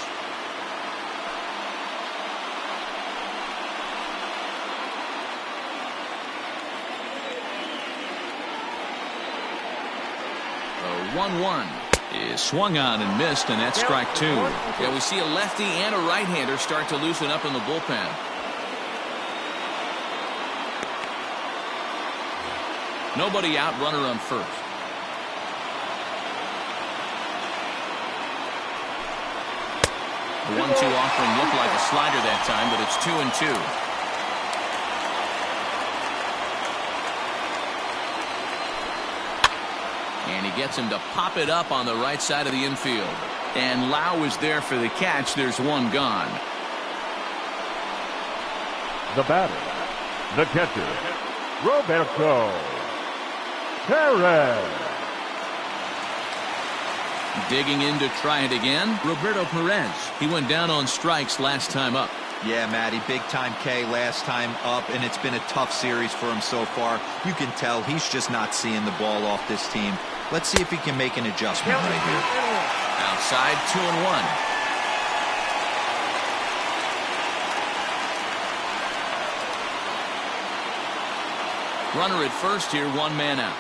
The 1-1 is swung on and missed, and that's strike 2. Yeah, we see a lefty and a right-hander start to loosen up in the bullpen. Nobody out, runner on first. The 1-2 offering looked like a slider that time, but it's 2-2. And he gets him to pop it up on the right side of the infield. And Lau is there for the catch. There's 1 gone. The batter, the catcher, Roberto Perez. Digging in to try it again, Roberto Perez. He went down on strikes last time up. Yeah, Matty, big-time K last time up, and it's been a tough series for him so far. You can tell he's just not seeing the ball off this team. Let's see if he can make an adjustment right here. Outside, 2-1. Runner at first here, 1 man out.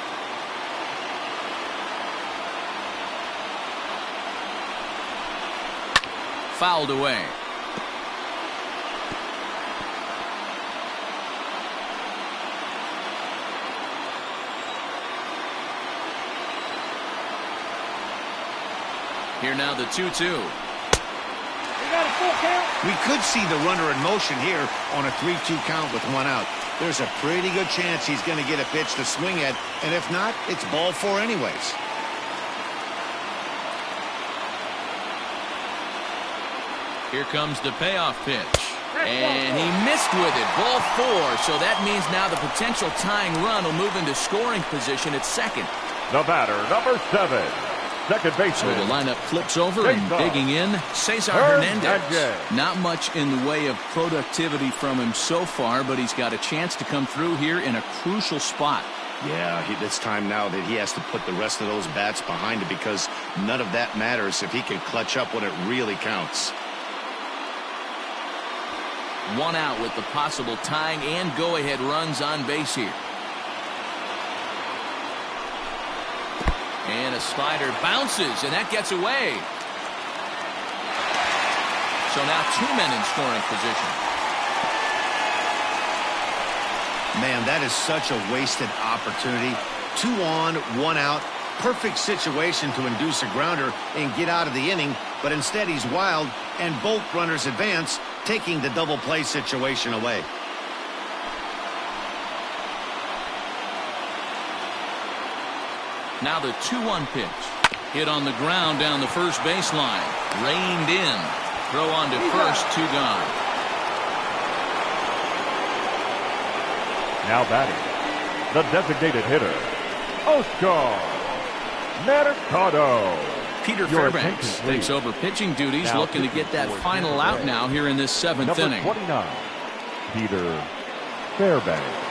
Fouled away. Here now the 2-2. We got a full count. We could see the runner in motion here on a 3-2 count with 1 out. There's a pretty good chance he's going to get a pitch to swing at, and if not, it's ball 4 anyways. Here comes the payoff pitch. And he missed with it. Ball 4. So that means now the potential tying run will move into scoring position at second. The batter, number 7. Second baseman. So the lineup flips over and digging in, Cesar Hernandez. Not much in the way of productivity from him so far, but he's got a chance to come through here in a crucial spot. Yeah, it's time now that he has to put the rest of those bats behind him, because none of that matters if he can clutch up when it really counts. One out with the possible tying and go-ahead runs on base here. And a slider bounces, and that gets away. So now 2 men in scoring position. Man, that is such a wasted opportunity. 2 on, 1 out. Perfect situation to induce a grounder and get out of the inning, but instead he's wild, and both runners advance, taking the double play situation away. Now the 2-1 pitch. Hit on the ground down the first baseline. Reined in. Throw on to first, 2 gone. Now batting, the designated hitter, Oscar Mercado. Peter Your Fairbanks attention, takes over pitching duties, now looking to get that final out now here in this 7th Number inning. 29, Peter Fairbanks.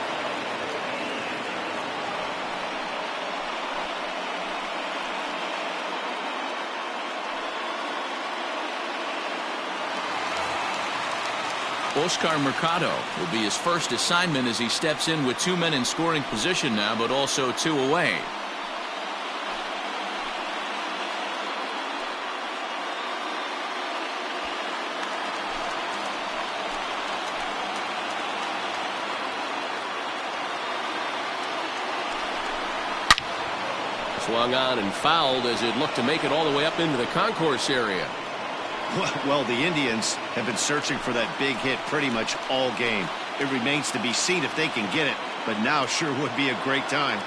Oscar Mercado will be his first assignment as he steps in with 2 men in scoring position now, but also 2 away. Swung on and fouled as it looked to make it all the way up into the concourse area. Well, the Indians have been searching for that big hit pretty much all game. It remains to be seen if they can get it, but now sure would be a great time.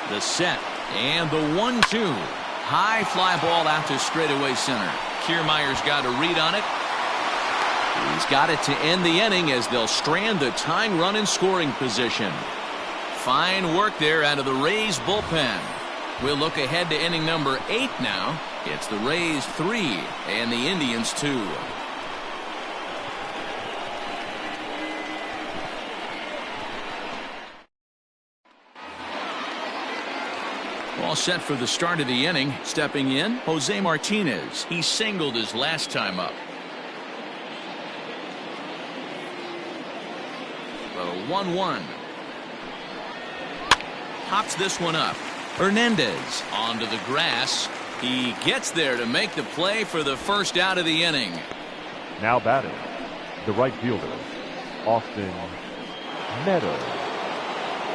The set and the 1-2. High fly ball out to straightaway center. Kiermaier's got a read on it. He's got it to end the inning as they'll strand the tying run in scoring position. Fine work there out of the Rays bullpen. We'll look ahead to inning number 8 now. It's the Rays 3 and the Indians 2. All set for the start of the inning. Stepping in, Jose Martinez. He singled his last time up. The 1-1. Pops this one up. Hernandez onto the grass. He gets there to make the play for the first out of the inning. Now batting, the right fielder, Austin Meadows.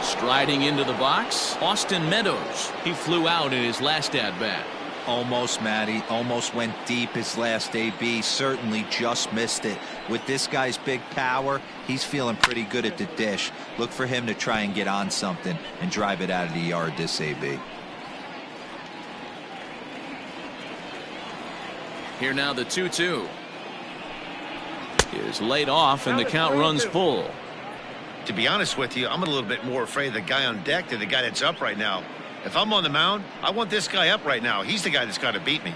Striding into the box, Austin Meadows. He flew out in his last at-bat. Almost, Matty. Almost went deep his last AB. Certainly just missed it. With this guy's big power, he's feeling pretty good at the dish. Look for him to try and get on something and drive it out of the yard this AB. Here now the 2-2. Is laid off and the count runs full. To be honest with you, I'm a little bit more afraid of the guy on deck than the guy that's up right now. If I'm on the mound, I want this guy up right now. He's the guy that's got to beat me.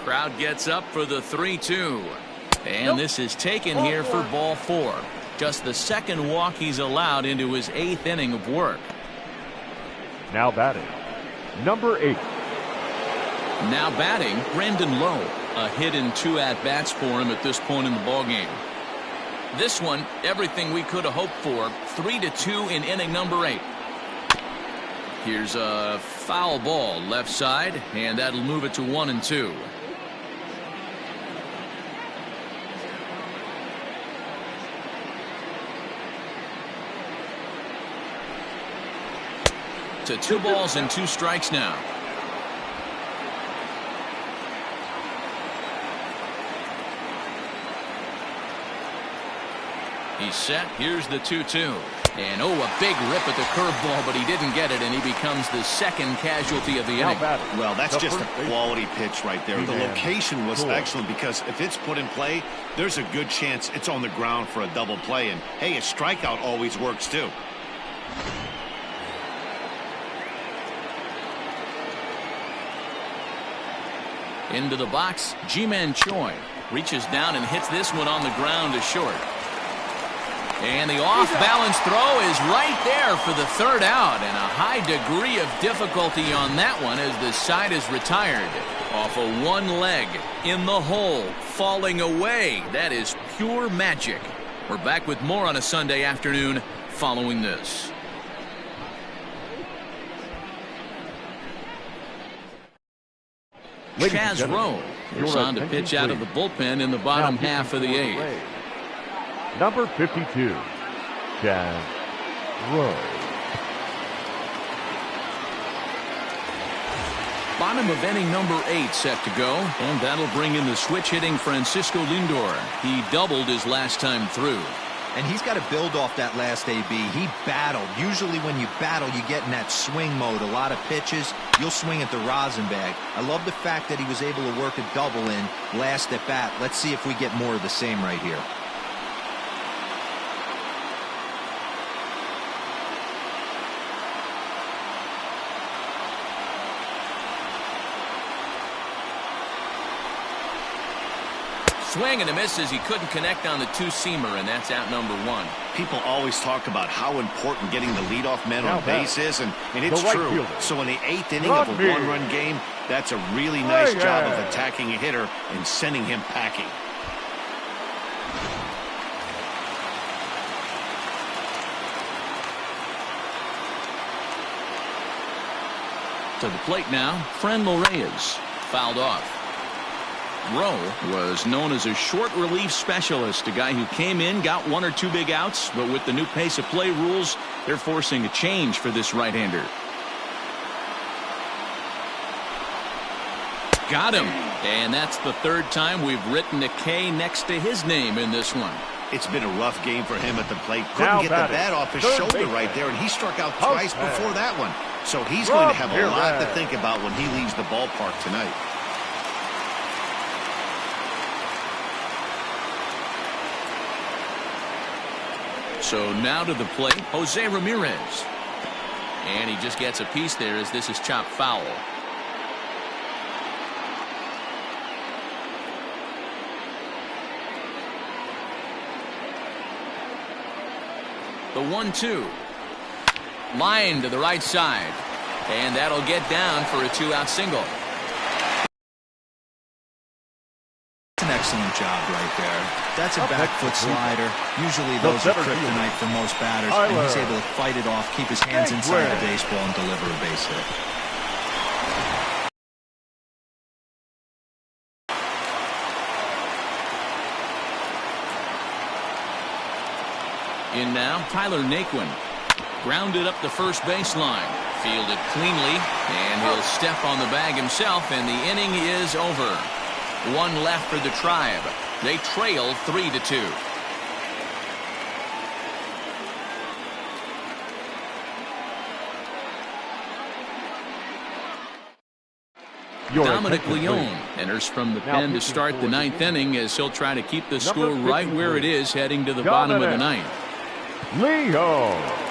Crowd gets up for the 3-2. And this is taken here for ball 4. Just the second walk he's allowed into his 8th inning of work. Now batting, number 8. Now batting, Brandon Lowe. A hit in 2 at-bats for him at this point in the ballgame. This one, everything we could have hoped for. 3-2 in inning number 8. Here's a foul ball left side, and that'll move it to 1-2. To 2 balls and 2 strikes now. He's set. Here's the 2-2. And a big rip at the curveball, but he didn't get it, and he becomes the second casualty of the inning. Well, that's just a quality pitch right there. The location was excellent, because if it's put in play, there's a good chance it's on the ground for a double play. And hey, a strikeout always works too. Into the box, Ji-Man Choi reaches down and hits this one on the ground to short. And the off-balance throw is right there for the third out, and a high degree of difficulty on that one as the side is retired. Off of one leg, in the hole, falling away. That is pure magic. We're back with more on a Sunday afternoon following this. Chaz Rowe is on to pitch out of the bullpen in the bottom half of the eighth. Number 52, Chaz Rowe. Bottom of inning number 8 set to go, and that'll bring in the switch-hitting Francisco Lindor. He doubled his last time through. And he's got to build off that last AB. He battled. Usually when you battle, you get in that swing mode. A lot of pitches, you'll swing at the rosin bag. I love the fact that he was able to work a double in last at bat. Let's see if we get more of the same right here. Swing and a miss as he couldn't connect on the two-seamer, and that's out number 1. People always talk about how important getting the leadoff man on base is, and it's true. So in the 8th inning of a one-run game, that's a really nice job of attacking a hitter and sending him packing. To the plate now, Franmil Reyes. Fouled off. Rowe was known as a short relief specialist, a guy who came in, got 1 or 2 big outs, but with the new pace of play rules, they're forcing a change for this right-hander. Got him, and that's the 3rd time we've written a K next to his name in this one. It's been a rough game for him at the plate. Couldn't get the bat off his shoulder right there, and he struck out twice before that one. So he's going to have a lot to think about when he leaves the ballpark tonight. So now to the plate, Jose Ramirez. And he just gets a piece there as this is chopped foul. The 1-2. Line to the right side. And that'll get down for a 2-out single. An excellent job right there. That's a back foot slider. Usually those are kryptonite for most batters, and he's able to fight it off, keep his hands inside the baseball, and deliver a base hit. In now, Tyler Naquin. Grounded up the first baseline. Fielded cleanly, and he'll step on the bag himself, and the inning is over. 1 left for the Tribe. They trail 3-2. Dominic Leone enters from the pen to start the 9th inning as he'll try to keep the score right where it is heading to the bottom of the 9th. Leone.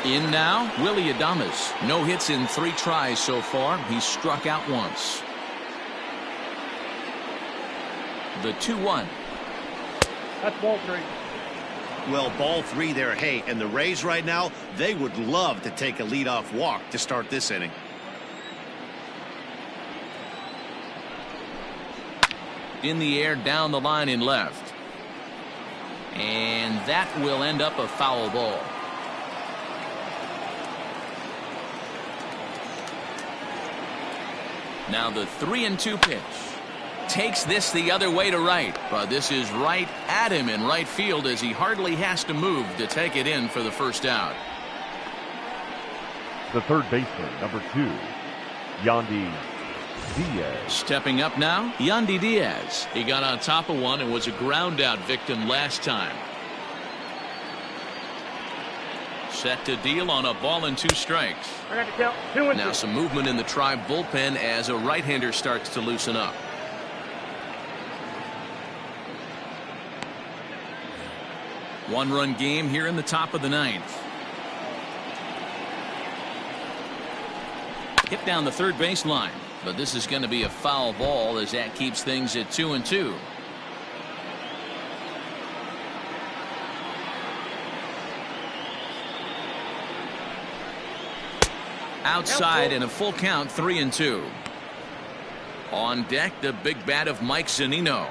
In now, Willie Adames. No hits in 3 tries so far. He's struck out once. The 2-1. That's ball 3. Well, ball 3 there. Hey, and the Rays right now, they would love to take a leadoff walk to start this inning. In the air, down the line in left. And that will end up a foul ball. Now the 3-2 pitch. Takes this the other way to right, but this is right at him in right field as he hardly has to move to take it in for the first out. The third baseman, number 2, Yandy Diaz. Stepping up now, Yandy Diaz. He got on top of one and was a ground out victim last time. Set to deal on a ball and 2 strikes. I got to count 2 and 2. Now some movement in the Tribe bullpen as a right-hander starts to loosen up. One-run game here in the top of the 9th. Hit down the third base line, but this is going to be a foul ball as that keeps things at 2-2. Outside and a full count, 3-2. On deck, the big bat of Mike Zunino.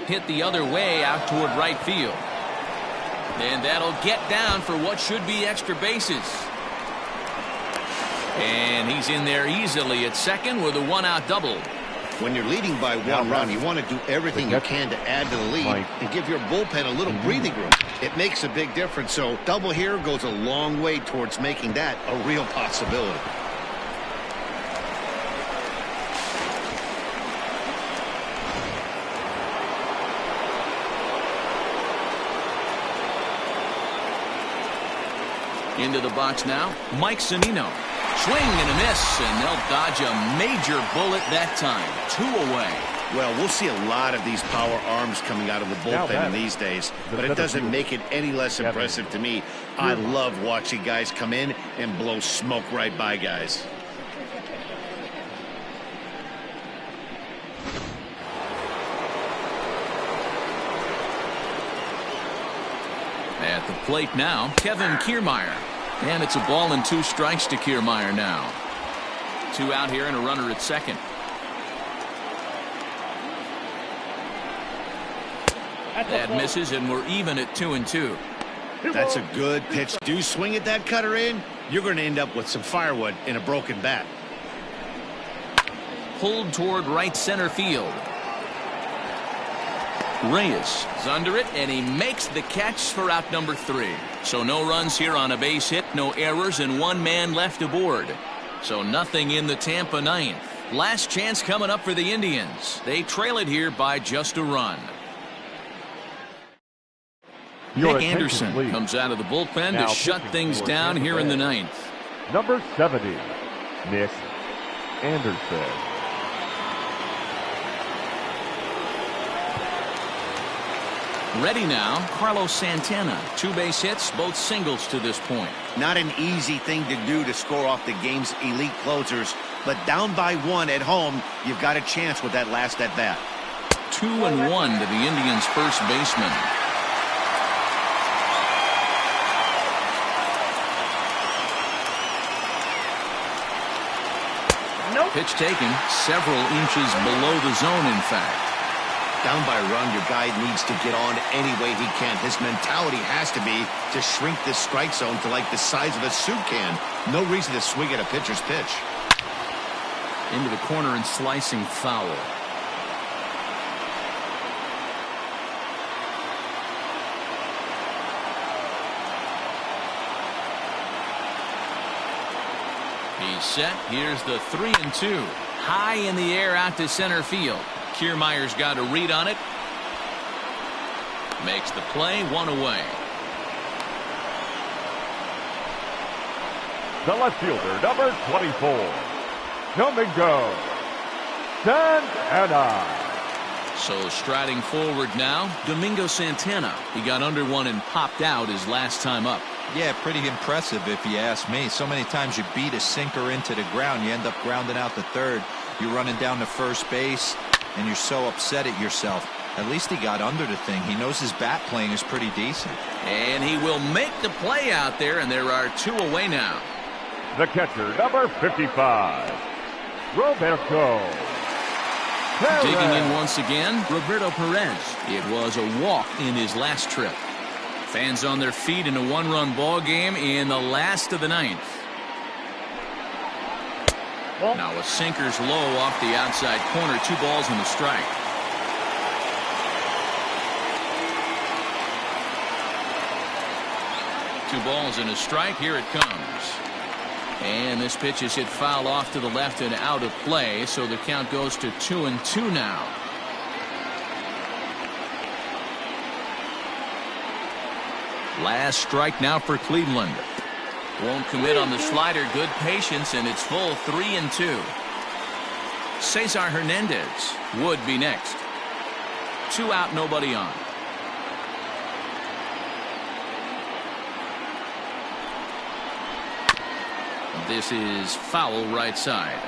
Hit the other way out toward right field. And that'll get down for what should be extra bases. And he's in there easily at second with a one-out double. When you're leading by one run, you want to do everything you can to add to the lead and give your bullpen a little breathing room. It makes a big difference, so double here goes a long way towards making that a real possibility. Into the box now, Mike Zunino. Swing and a miss, and they'll dodge a major bullet that time. 2 away. Well, we'll see a lot of these power arms coming out of the bullpen in these days, but it doesn't make it any less impressive to me. I love watching guys come in and blow smoke right by guys. At the plate now, Kevin Kiermaier. And it's a ball and 2 strikes to Kiermaier now. 2 out here and a runner at second. That misses, and we're even at 2-2. That's a good pitch. Do swing at that cutter in, you're going to end up with some firewood in a broken bat. Pulled toward right center field. Reyes is under it, and he makes the catch for out number 3. So no runs here on a base hit, no errors, and 1 man left aboard. So nothing in the Tampa 9th. Last chance coming up for the Indians. They trail it here by just a run. Nick Anderson comes out of the bullpen to shut things down here in the 9th. Number 70, Nick Anderson. Ready now, Carlos Santana. 2 base hits, both singles to this point. Not an easy thing to do to score off the game's elite closers, but down by 1 at home, you've got a chance with that last at bat. 2-1 to the Indians' first baseman. Pitch taken several inches below the zone, in fact. Down by a run, your guy needs to get on any way he can. His mentality has to be to shrink this strike zone to like the size of a soup can. No reason to swing at a pitcher's pitch. Into the corner and slicing foul. He's set. Here's the 3-2. High in the air out to center field. Kiermaier's got a read on it. Makes the play, 1 away. The left fielder, number 24, Domingo Santana. So striding forward now, Domingo Santana. He got under one and popped out his last time up. Yeah, pretty impressive if you ask me. So many times you beat a sinker into the ground, you end up grounding out to third. You're running down to first base, and you're so upset at yourself. At least he got under the thing. He knows his bat playing is pretty decent. And he will make the play out there, and there are 2 away now. The catcher, number 55, Roberto Perez. Digging in once again, Roberto Perez. It was a walk in his last trip. Fans on their feet in a 1-run ball game in the last of the 9th. Now a sinker's low off the outside corner. 2 balls and a strike. Two balls and a strike. Here it comes. And this pitch is hit foul off to the left and out of play. So the count goes to 2-2 now. Last strike now for Cleveland. Won't commit on the slider. Good patience, and it's full 3-2. Cesar Hernandez would be next. 2 out, nobody on. This is foul right side.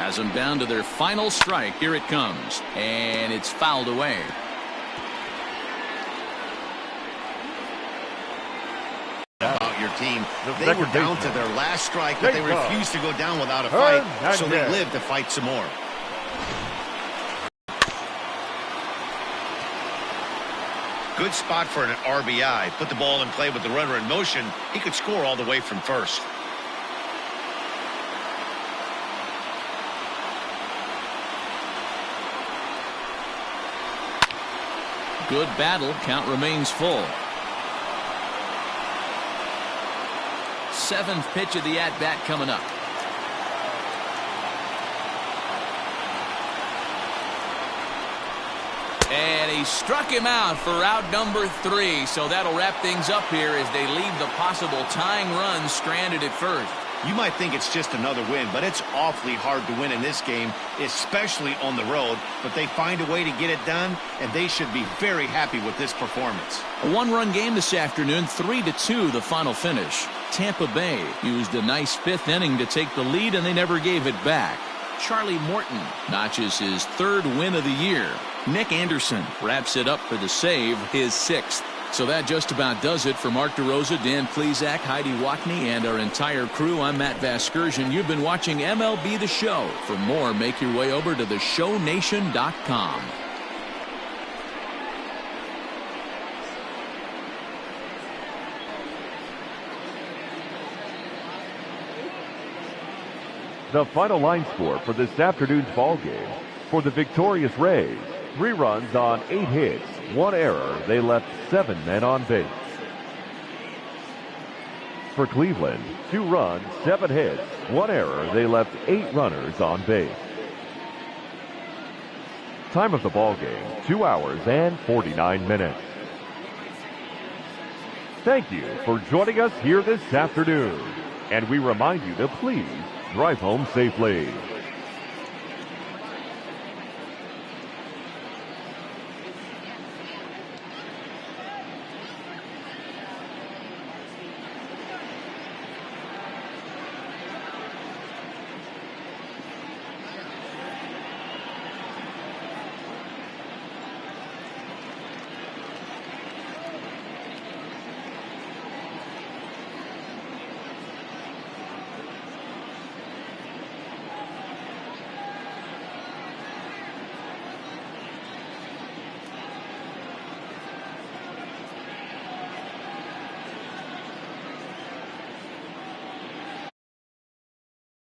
Has them down to their final strike. Here it comes. And it's fouled away. About your team. They were down to their last strike, but they refused to go down without a fight, so they lived to fight some more. Good spot for an RBI. Put the ball in play with the runner in motion. He could score all the way from first. Good battle. Count remains full. Seventh pitch of the at-bat coming up. And he struck him out for out number 3. So that'll wrap things up here as they leave the possible tying run stranded at first. You might think it's just another win, but it's awfully hard to win in this game, especially on the road. But they find a way to get it done, and they should be very happy with this performance. A one-run game this afternoon, 3-2 the final finish. Tampa Bay used a nice 5th inning to take the lead, and they never gave it back. Charlie Morton notches his 3rd win of the year. Nick Anderson wraps it up for the save, his 6th. So that just about does it for Mark DeRosa, Dan Plesac, Heidi Watney, and our entire crew. I'm Matt Vasgersian. You've been watching MLB The Show. For more, make your way over to theshownation.com. The final line score for this afternoon's ball game. For the victorious Rays, 3 runs on 8 hits, 1 error. They left 7 men on base. For Cleveland, 2 runs, 7 hits, 1 error. They left 8 runners on base. Time of the ball game, 2 hours and 49 minutes. Thank you for joining us here this afternoon. And we remind you to please drive home safely.